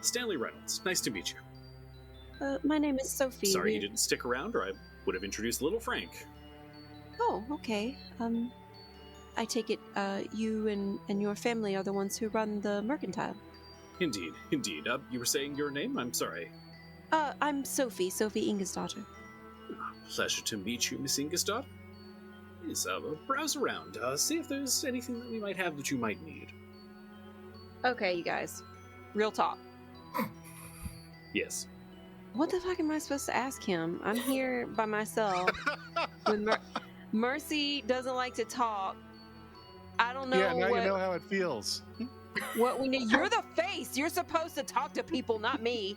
Stanley Reynolds. Nice to meet you. My name is Sofie. Sorry you didn't stick around, or I would have introduced Little Frank. Oh, okay. I take it you and your family are the ones who run the mercantile. Indeed. You were saying your name? I'm sorry. I'm Sofie Ingesdotter. Pleasure to meet you, Miss Ingesdotter. Please, browse around, see if there's anything that we might have that you might need. Okay, you guys. Real talk. Yes. What the fuck am I supposed to ask him? I'm here by myself. With Mercy doesn't like to talk. I don't know. Yeah, now you know how it feels. What we need. You're the face. You're supposed to talk to people, not me.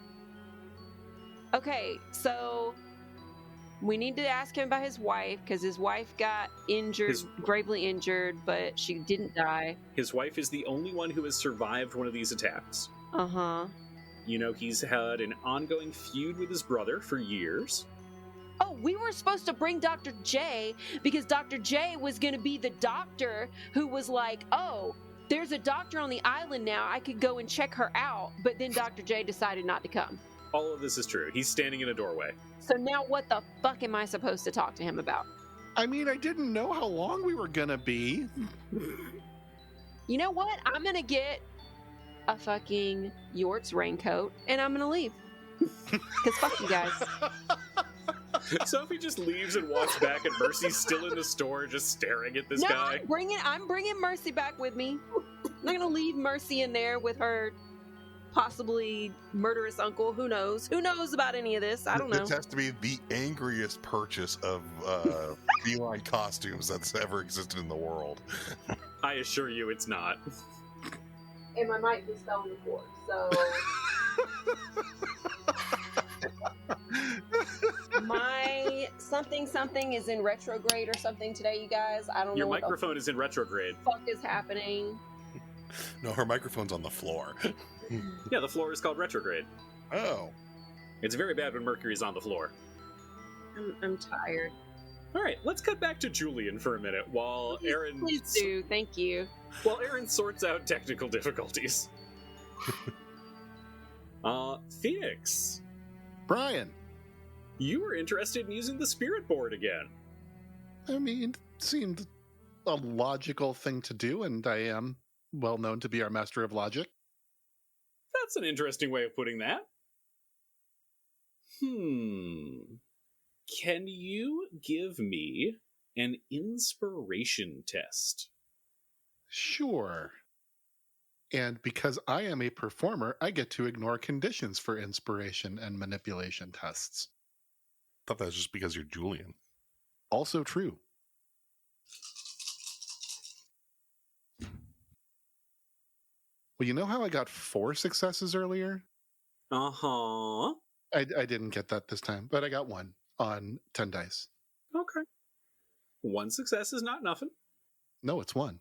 Okay, so we need to ask him about his wife, because his wife got injured, gravely injured, but she didn't die. His wife is the only one who has survived one of these attacks. Uh-huh. You know, he's had an ongoing feud with his brother for years. Oh, we were supposed to bring Dr. J because Dr. J was going to be the doctor who was like, oh, there's a doctor on the island now. I could go and check her out. But then Dr. J decided not to come. All of this is true. He's standing in a doorway. So now what the fuck am I supposed to talk to him about? I mean, I didn't know how long we were gonna be. You know what? I'm going to get a fucking Yort's raincoat and I'm going to leave. Because fuck you guys. Sophie just leaves and walks back, and Mercy's still in the store just staring at this guy. I'm bringing Mercy back with me. I'm not going to leave Mercy in there with her possibly murderous uncle. Who knows? Who knows about any of this? I don't know. This has to be the angriest purchase of feline costumes that's ever existed in the world. I assure you it's not. And my mic just fell on the floor, so... My something is in retrograde or something today, you guys. I don't Your know what microphone is in retrograde. the fuck is happening. No, her microphone's on the floor. Yeah, the floor is called retrograde. Oh. It's very bad when Mercury's on the floor. I'm tired. All right, let's cut back to Julian for a minute while Aaron... Please do. Thank you. While Aaron sorts out technical difficulties. Phoenix. Brian. You were interested in using the spirit board again. I mean, it seemed a logical thing to do, and I am well known to be our master of logic. That's an interesting way of putting that. Can you give me an inspiration test? Sure. And because I am a performer, I get to ignore conditions for inspiration and manipulation tests. I thought that was just because you're Julian. Also true. Well, you know how I got 4 successes earlier? Uh-huh. I didn't get that this time, but I got 1 on 10 dice. Okay. 1 success is not nothing. No, it's 1.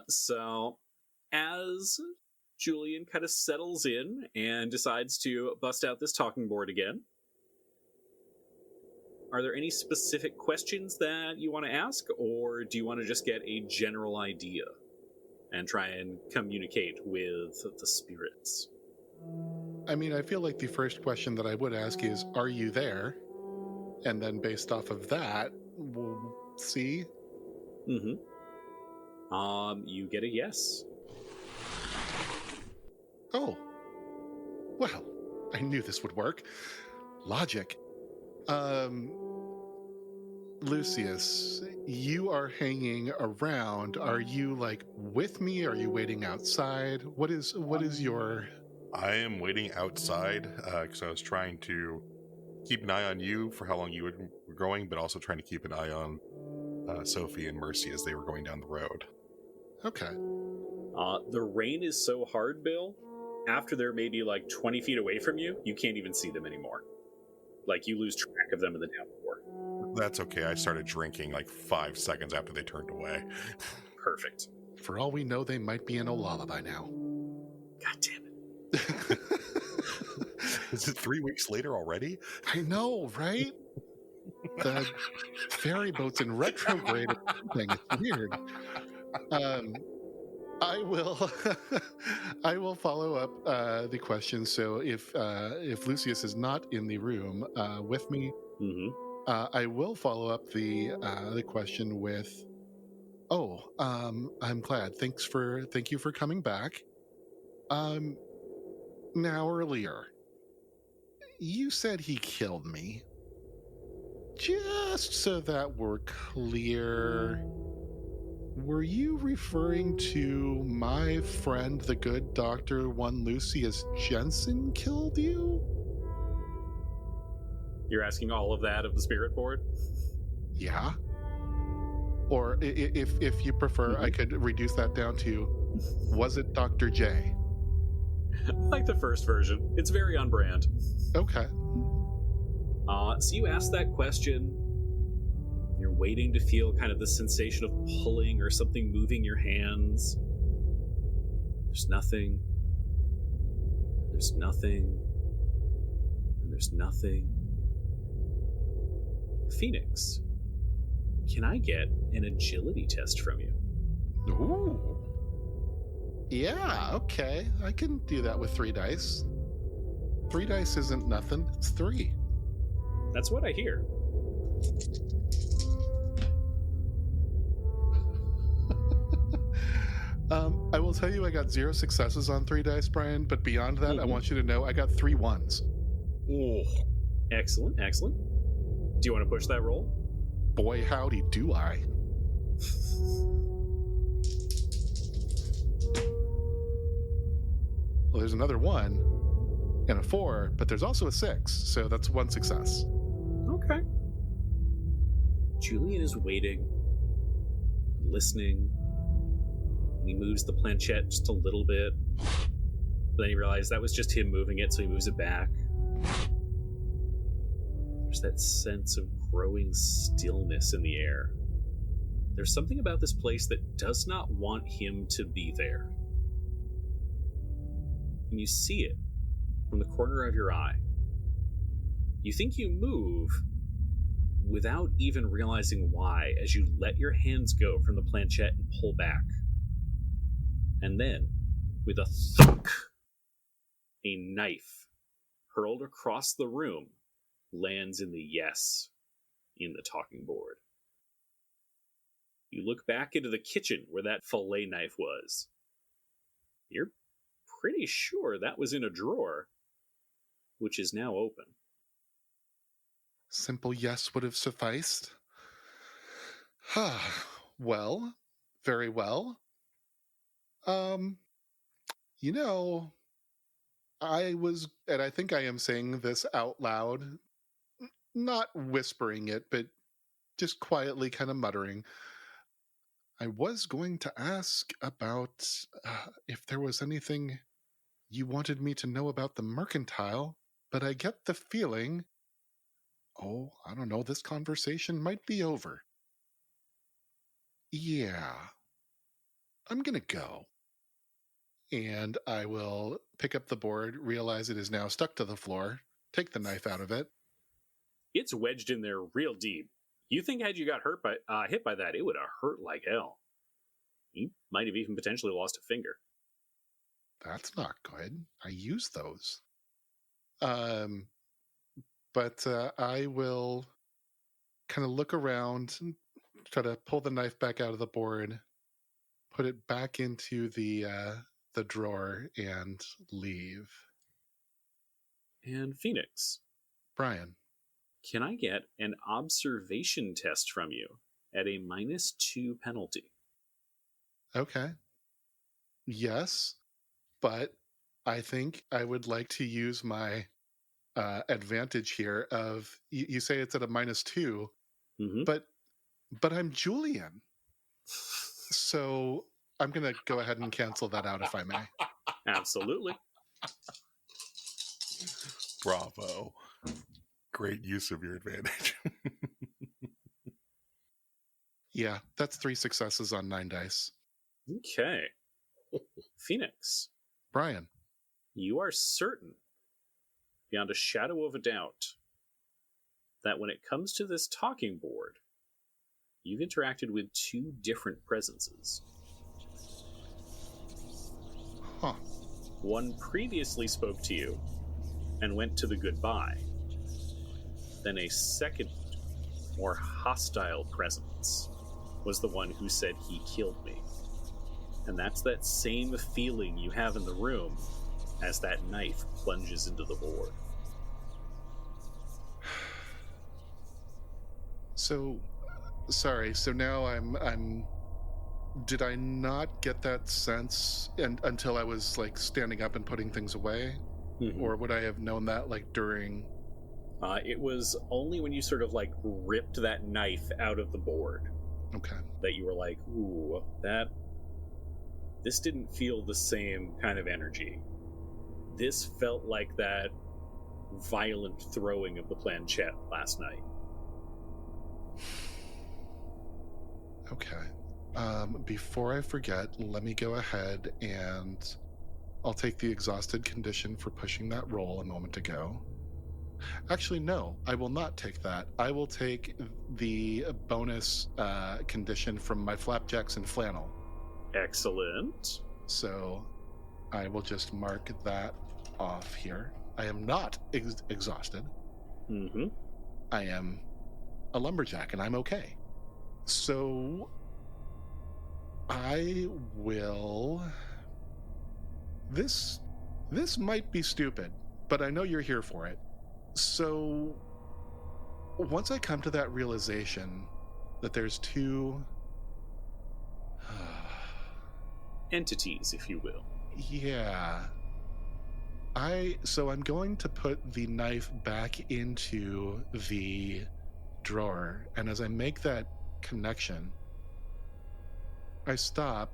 So as Julian kind of settles in and decides to bust out this talking board again, Are there any specific questions that you want to ask, or do you want to just get a general idea and try and communicate with the spirits? I mean, I feel like the first question that I would ask is, are you there? And then based off of that, we'll see. Mm-hmm. You get a yes. Oh, well, I knew this would work. Logic. Lucius, you are hanging around. Are you like with me? Are you waiting outside? What is your... I am waiting outside because I was trying to keep an eye on you for how long you were going, but also trying to keep an eye on Sofie and Mercy as they were going down the road. Okay. The rain is so hard, Bill, after they're maybe like 20 feet away from you, you can't even see them anymore. Like, you lose track of them in the downpour. That's okay. I started drinking like 5 seconds after they turned away. Perfect. For all we know, they might be in Olala by now. God damn it. Is it 3 weeks later already? I know, right? The ferry boat's in retrograde or something. It's weird. I will follow up the question. So if Lucius is not in the room with me, I will follow up the question with, I'm glad. Thank you for coming back. Now earlier, you said he killed me. Just so that we're clear, were you referring to my friend, the good doctor, one Lucius Jensen killed you? You're asking all of that of the spirit board? Yeah. Or if you prefer, I could reduce that down to, was it Dr. J? Like the first version. It's very on brand. Okay. So you ask that question. You're waiting to feel kind of the sensation of pulling or something moving your hands. There's nothing. There's nothing. And there's nothing. Phoenix, can I get an agility test from you? Ooh. Yeah, okay. I can do that with 3 dice. 3 dice isn't nothing. It's 3. That's what I hear. I will tell you I got 0 successes on 3 dice, Brian, but beyond that, I want you to know I got 3 ones. Oh, excellent, excellent. Do you want to push that roll? Boy, howdy do I. Well, there's another 1 and a 4, but there's also a 6, so that's 1 success. Okay. Julian is waiting, listening, and he moves the planchette just a little bit. But then he realized that was just him moving it, so he moves it back. There's that sense of growing stillness in the air. There's something about this place that does not want him to be there. And you see it from the corner of your eye. You think you move without even realizing why as you let your hands go from the planchette and pull back. And then, with a thunk, a knife hurled across the room lands in the yes in the talking board. You look back into the kitchen where that fillet knife was. You're pretty sure that was in a drawer, which is now open. Simple yes would have sufficed. Well, very well. You know, and I think I am saying this out loud, not whispering it, but just quietly kind of muttering. I was going to ask about if there was anything you wanted me to know about the mercantile, but I get the feeling, I don't know, this conversation might be over. Yeah, I'm gonna go. And I will pick up the board, realize it is now stuck to the floor, take the knife out of it, It's wedged in there real deep. You think had you got hit by that, it would have hurt like hell. You might have even potentially lost a finger. That's not good. I use those. But I will kind of look around and try to pull the knife back out of the board, put it back into the drawer, and leave. And Phoenix, Brian. can I get an observation test from you at a -2 penalty? Okay. Yes, but I think I would like to use my advantage here of, you say it's at a -2, Mm-hmm. but I'm Julian. So I'm going to go ahead and cancel that out if I may. Absolutely. Bravo. Great use of your advantage. Yeah, that's 3 successes on 9 dice. Okay. Phoenix, Brian. you are certain, beyond a shadow of a doubt, that when it comes to this talking board, you've interacted with 2 different presences. Huh. One previously spoke to you and went to the goodbye. Then a second, more hostile presence was the one who said he killed me. And that's that same feeling you have in the room as that knife plunges into the board. So, sorry. So now I'm. Did I not get that sense until I was like standing up and putting things away, or would I have known that like during? It was only when you sort of like ripped that knife out of the board Okay. that you were like, "Ooh, this didn't feel the same kind of energy. This felt like that violent throwing of the planchette last night." Okay. Before I forget, let me go ahead and I'll take the exhausted condition for pushing that roll a moment ago. Actually, no, I will not take that. I will take the bonus condition from my flapjacks and flannel. Excellent. So I will just mark that off here. I am not exhausted. Mm-hmm. I am a lumberjack and I'm okay. So I will... This might be stupid, but I know you're here for it. So once I come to that realization that there's 2 entities, if you will. Yeah. So I'm going to put the knife back into the drawer, and as I make that connection, I stop,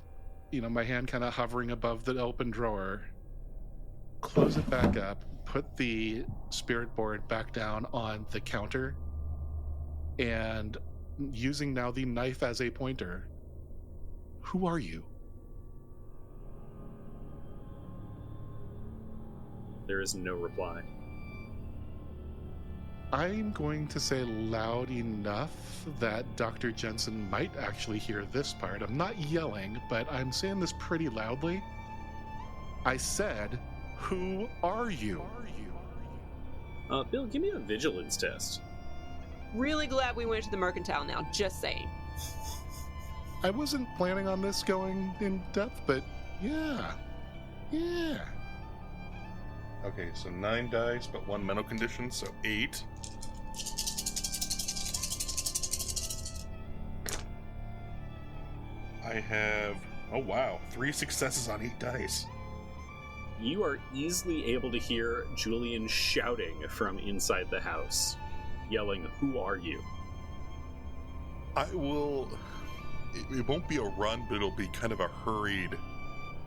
my hand kind of hovering above the open drawer, close it back up, put the spirit board back down on the counter, and using now the knife as a pointer, who are you? There is no reply. I'm going to say loud enough that Dr. Jensen might actually hear this part. I'm not yelling, but I'm saying this pretty loudly. I said, who are you? Bill, give me a vigilance test. Really glad we went to the mercantile now, just saying. I wasn't planning on this going in depth, but yeah. Okay, so 9 dice, but 1 mental condition, so 8. I have, 3 successes on 8 dice. You are easily able to hear Julian shouting from inside the house, yelling, "Who are you?" I will... It won't be a run, but it'll be kind of a hurried...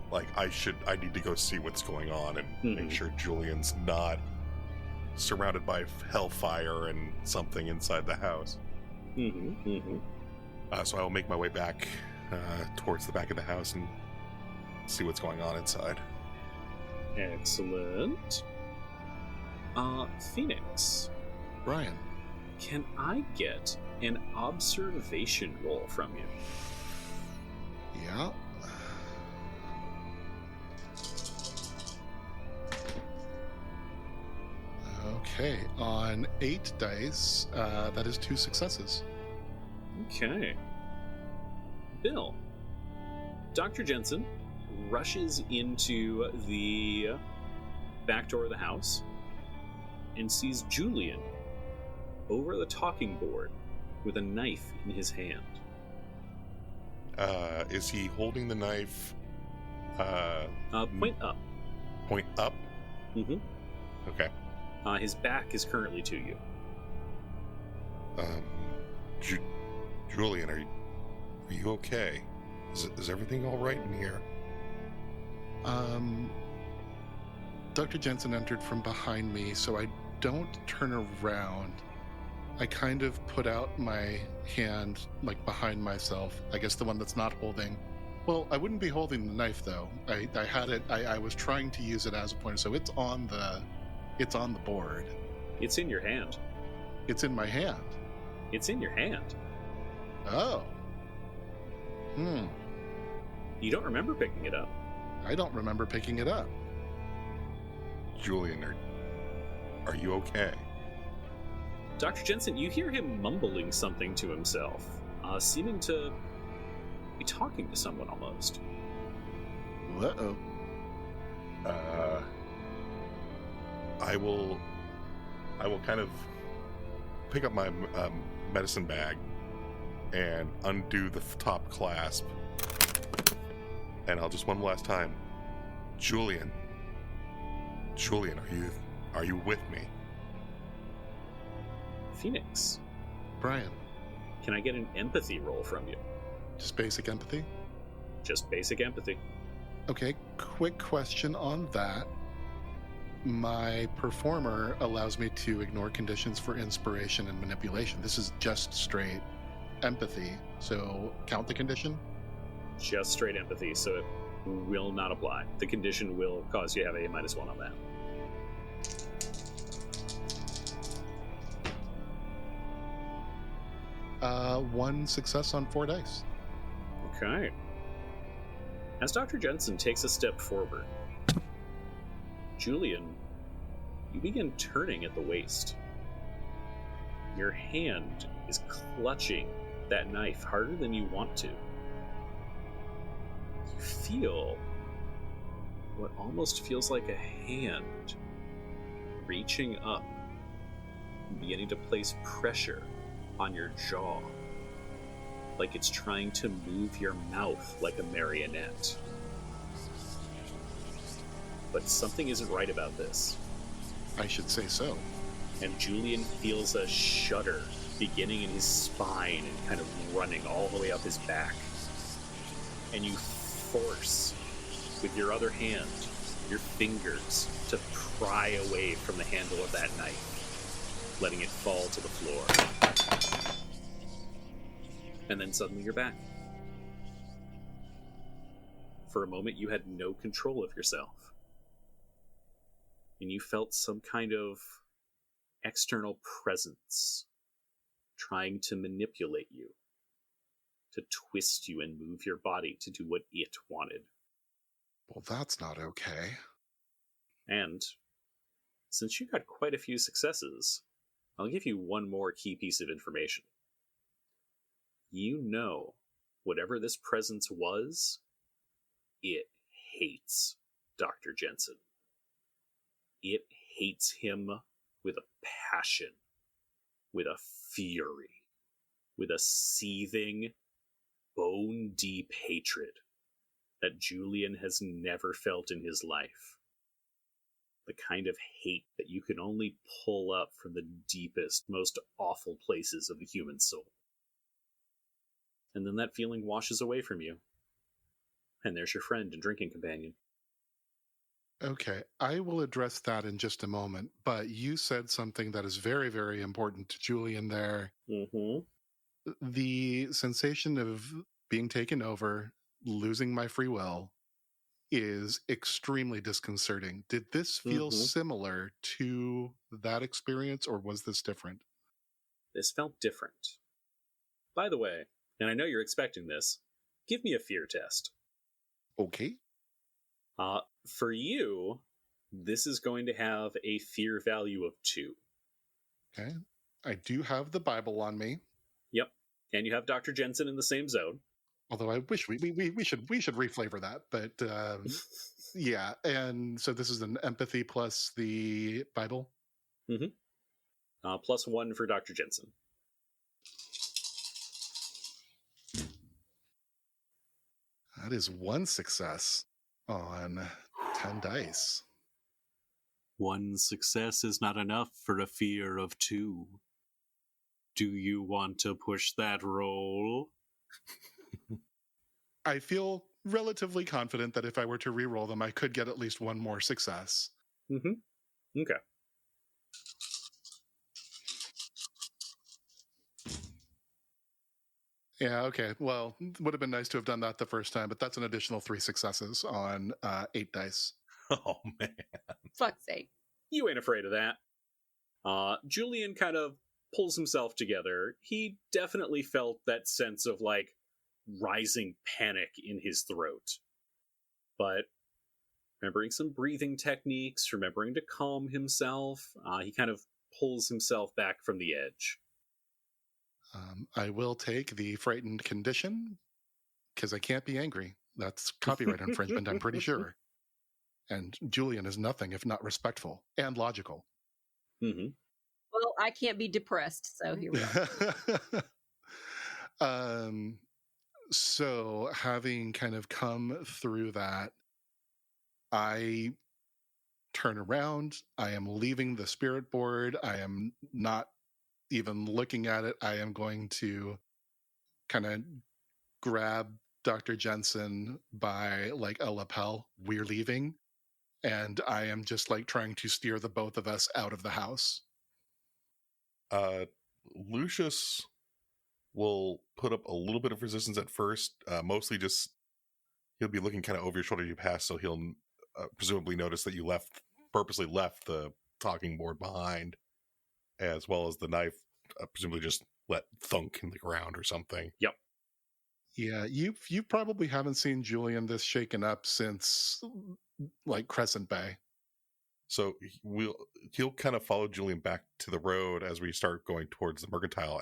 Like, I need to go see what's going on and make sure Julian's not surrounded by hellfire and something inside the house. So I will make my way back towards the back of the house and see what's going on inside. Excellent. Phoenix. Brian. Can I get an observation roll from you? Yeah. Okay, on 8 dice, that is 2 successes. Okay. Bill. Dr. Jensen rushes into the back door of the house and sees Julian over the talking board with a knife in his hand. Is he holding the knife? Point up. Point up? Mm-hmm. Okay. His back is currently to you. Julian, are you okay? Is everything all right in here? Dr. Jensen entered from behind me, so I don't turn around. I kind of put out my hand, like, behind myself. I guess the one that's not holding. Well, I wouldn't be holding the knife, though. I had it. I was trying to use it as a pointer, so it's on the board. It's in your hand. It's in my hand. It's in your hand. Oh. You don't remember picking it up. I don't remember picking it up. Julian, are you okay? Dr. Jensen, you hear him mumbling something to himself, seeming to be talking to someone almost. Uh-oh. I will kind of pick up my medicine bag and undo the top clasp, and I'll just one last time. Julian, are you with me? Phoenix, Brian, can I get an empathy roll from you? just basic empathy? Just basic empathy. Okay, quick question on that. My performer allows me to ignore conditions for inspiration and manipulation. This is just straight empathy, so count the condition? Just straight empathy, so it will not apply. The condition will cause you to have a -1 on that. One success on 4 dice. Okay. As Dr. Jensen takes a step forward, Julian, you begin turning at the waist. Your hand is clutching that knife harder than you want to. You feel what almost feels like a hand reaching up and beginning to place pressure on your jaw, like it's trying to move your mouth like a marionette. But something isn't right about this. I should say so. And Julian feels a shudder beginning in his spine and kind of running all the way up his back. And you force, with your other hand, your fingers to pry away from the handle of that knife, letting it fall to the floor. And then suddenly you're back. For a moment you had no control of yourself. And you felt some kind of external presence trying to manipulate you, to twist you and move your body to do what it wanted. Well, that's not okay. And since you got quite a few successes, I'll give you one more key piece of information. You know, whatever this presence was, it hates Dr. Jensen. It hates him with a passion, with a fury, with a seething, bone-deep hatred that Julian has never felt in his life. The kind of hate that you can only pull up from the deepest, most awful places of the human soul. And then that feeling washes away from you. And there's your friend and drinking companion. Okay, I will address that in just a moment, but you said something that is very, very important to Julian there. Mm-hmm. The sensation of being taken over, losing my free will, is extremely disconcerting. Did this feel similar to that experience, or was this different? this felt different. By the way, and I know you're expecting this, give me a fear test. Okay. For you, this is going to have a fear value of 2. Okay. I do have the Bible on me. Yep. And you have Dr. Jensen in the same zone. Although I wish we should reflavor that, but yeah. And so this is an empathy plus the Bible. Mm-hmm. Plus 1 for Dr. Jensen. That is 1 success on 10 dice. 1 success is not enough for a fear of 2. Do you want to push that roll? I feel relatively confident that if I were to re-roll them, I could get at least 1 more success. Mm-hmm. Okay. Yeah, okay. Well, would have been nice to have done that the first time, but that's an additional 3 successes on 8 dice. Oh, man. Fuck's sake. You ain't afraid of that. Julian kind of pulls himself together. He definitely felt that sense of, like, rising panic in his throat. But remembering some breathing techniques, remembering to calm himself, he kind of pulls himself back from the edge. I will take the frightened condition, because I can't be angry. That's copyright infringement, I'm pretty sure. And Julian is nothing if not respectful and logical. Mm-hmm. Well, I can't be depressed, so here we are. So having kind of come through that, I turn around. I am leaving the spirit board. I am not even looking at it. I am going to kind of grab Dr. Jensen by like a lapel. We're leaving. And I am just like trying to steer the both of us out of the house. Lucius will put up a little bit of resistance at first, mostly just he'll be looking kind of over your shoulder as you pass, so he'll presumably notice that you purposely left the talking board behind, as well as the knife, presumably just let thunk in the ground or something. Yep. Yeah, you probably haven't seen Julian this shaken up since like Crescent Bay. So he'll kind of follow Julian back to the road as we start going towards the mercantile,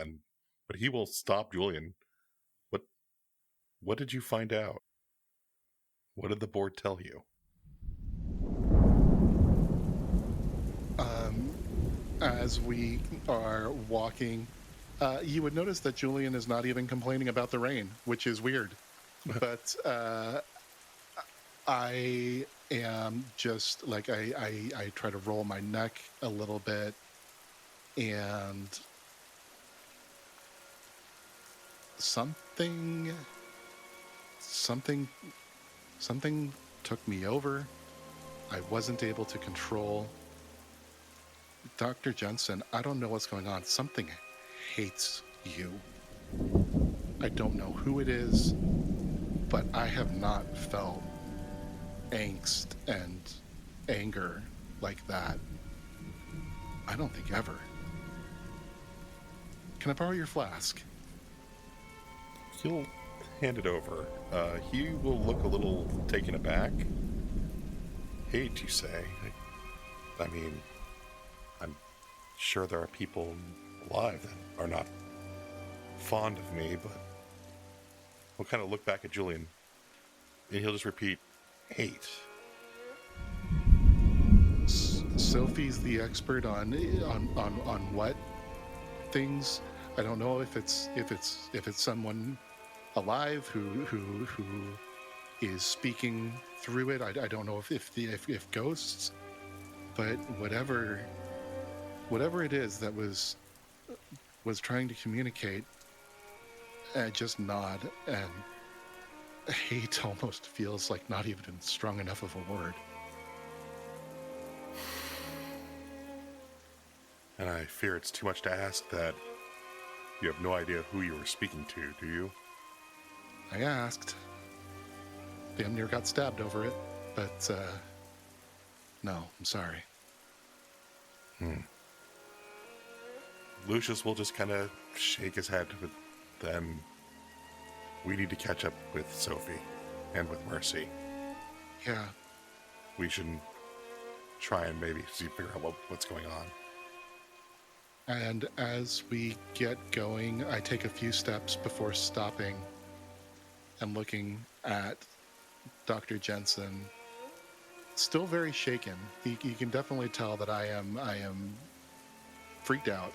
but he will stop Julian. What did you find out? What did the board tell you? As we are walking, you would notice that Julian is not even complaining about the rain, which is weird. But I am just like, I try to roll my neck a little bit, and something took me over. I wasn't able to control. Dr. Jensen, I don't know what's going on. Something hates you. I don't know who it is, but I have not felt angst and anger like that. I don't think ever. Can I borrow your flask? He'll hand it over. He will look a little taken aback. Hate, you say? I mean, I'm sure there are people alive that are not fond of me, but we'll kind of look back at Julian, and he'll just repeat, hate. Sofie's the expert on what things. I don't know if it's someone alive who is speaking through it. I don't know if ghosts, but whatever it is that was trying to communicate, just nod, and hate almost feels like not even strong enough of a word. And I fear it's too much to ask that you have no idea who you were speaking to, do you? I asked. Damn near got stabbed over it, but no, I'm sorry. Lucius will just kind of shake his head, but then we need to catch up with Sofie and with Mercy. Yeah. We should try and maybe figure out what's going on. And as we get going, I take a few steps before stopping and looking at Dr. Jensen. Still very shaken. You can definitely tell that I am freaked out.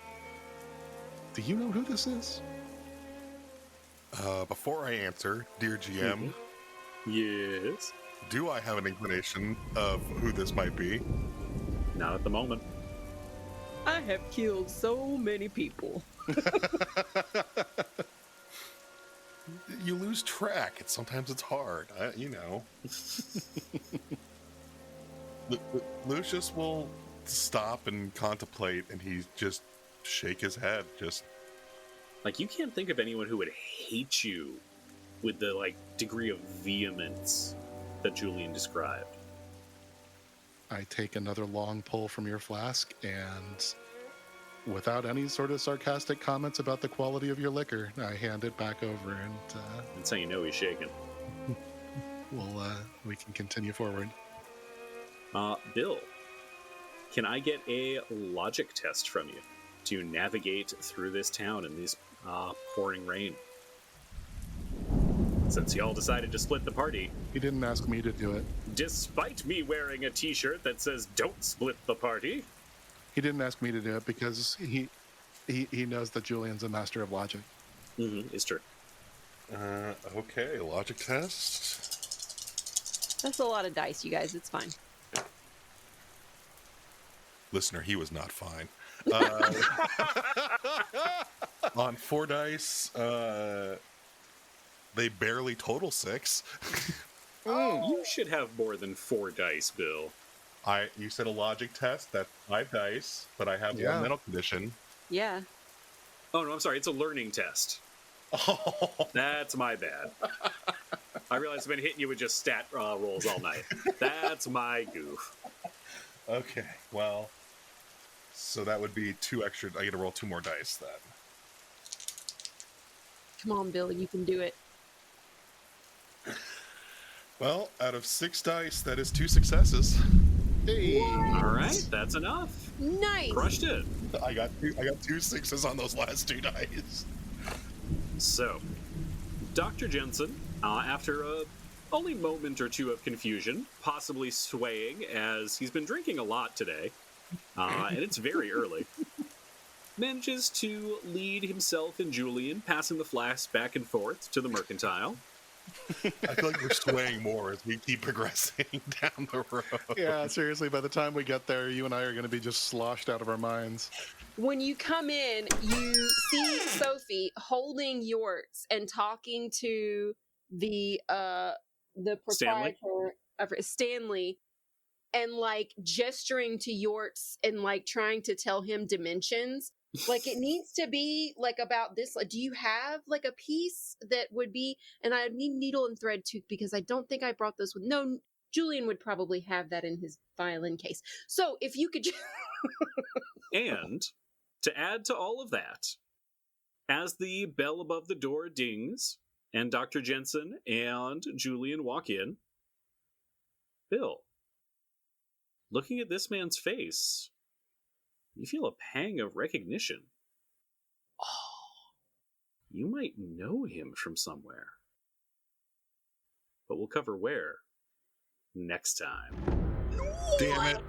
Do you know who this is? Before I answer, dear GM, Yes. do I have an inclination of who this might be? Not at the moment. I have killed so many people. You lose track. Sometimes it's hard. Lucius will stop and contemplate, and he just shake his head. Just Like, you can't think of anyone who would hate you with the, like, degree of vehemence that Julian described. I take another long pull from your flask, and without any sort of sarcastic comments about the quality of your liquor, I hand it back over, and That's how you know he's shaking. we can continue forward. Bill, can I get a logic test from you to navigate through this town in this pouring rain? Since y'all decided to split the party, He didn't ask me to do it. despite me wearing a t-shirt that says "Don't split the party," He didn't ask me to do it because he knows that Julian's a master of logic. it's true. okay, logic test. That's a lot of dice, you guys. It's fine. Listener, he was not fine. On 4 dice, they barely total 6. You should have more than 4 dice, Bill. You said a logic test. That's 5 dice, but I have Yeah. one mental condition. Yeah. Oh, no, I'm sorry. It's a learning test. That's my bad. I realize I've been hitting you with just stat rolls all night. That's my goof. Okay, well, so that would be 2 extra. I get to roll 2 more dice then. Come on, Bill. You can do it. Well, out of 6 dice, that is 2 successes. Hey! All right, that's enough. Nice. Crushed it. I got 2 6s on those last 2 dice. So, Dr. Jensen, after a only moment or two of confusion, possibly swaying as he's been drinking a lot today, and it's very early, manages to lead himself and Julian, passing the flask back and forth to the mercantile. I feel like we're swaying more as we keep progressing down the road. Yeah, seriously, by the time we get there, you and I are going to be just sloshed out of our minds. When you come in, you see Sofie holding Yorts and talking to the proprietor of Stanley, and like gesturing to Yorts and like trying to tell him dimensions. Like, it needs to be like about this. Like, do you have like a piece that would be? And I need needle and thread too, because I don't think I brought those with. No, Julian would probably have that in his violin case. So if you could. And to add to all of that, as the bell above the door dings and Dr. Jensen and Julian walk in, Bill, looking at this man's face, you feel a pang of recognition. Oh, you might know him from somewhere. But we'll cover where next time. Damn it.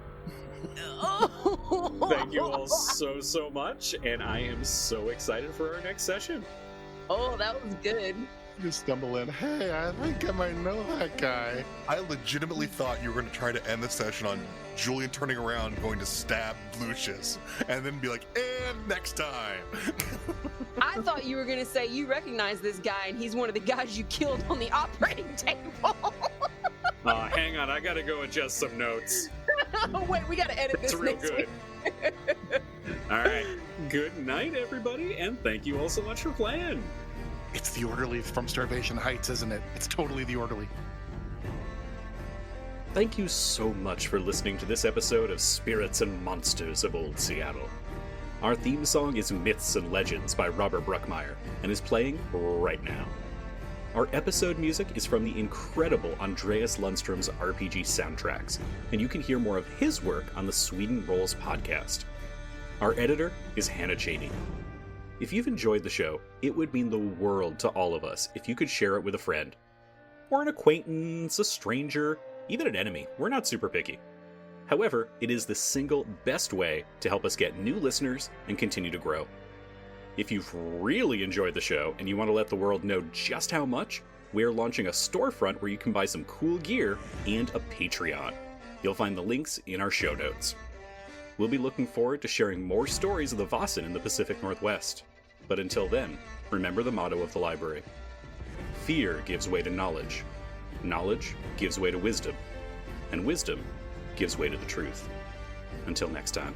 Thank you all so much, and I am so excited for our next session. Oh, that was good. You stumble in. Hey, I think I might know that guy. I legitimately thought you were going to try to end the session on Julian turning around, going to stab Lucius, and then be like, and next time. I thought you were going to say you recognize this guy and he's one of the guys you killed on the operating table. Hang on, I gotta go adjust some notes. Oh, wait, we got to edit this It's real next good. week. All right, good night, everybody, and thank you all so much for playing. It's the orderly from Starvation Heights, isn't it? It's totally the orderly. Thank you so much for listening to this episode of Spirits and Monsters of Old Seattle. Our theme song is Myths and Legends by Robert Bruckmeyer and is playing right now. Our episode music is from the incredible Andreas Lundstrom's RPG soundtracks, and you can hear more of his work on the Sweden Rolls podcast. Our editor is Hannah Cheney. If you've enjoyed the show, it would mean the world to all of us if you could share it with a friend. Or an acquaintance, a stranger, even an enemy. We're not super picky. However, it is the single best way to help us get new listeners and continue to grow. If you've really enjoyed the show and you want to let the world know just how much, we're launching a storefront where you can buy some cool gear and a Patreon. You'll find the links in our show notes. We'll be looking forward to sharing more stories of the Vossen in the Pacific Northwest. But until then, remember the motto of the library. Fear gives way to knowledge. Knowledge gives way to wisdom. And wisdom gives way to the truth. Until next time.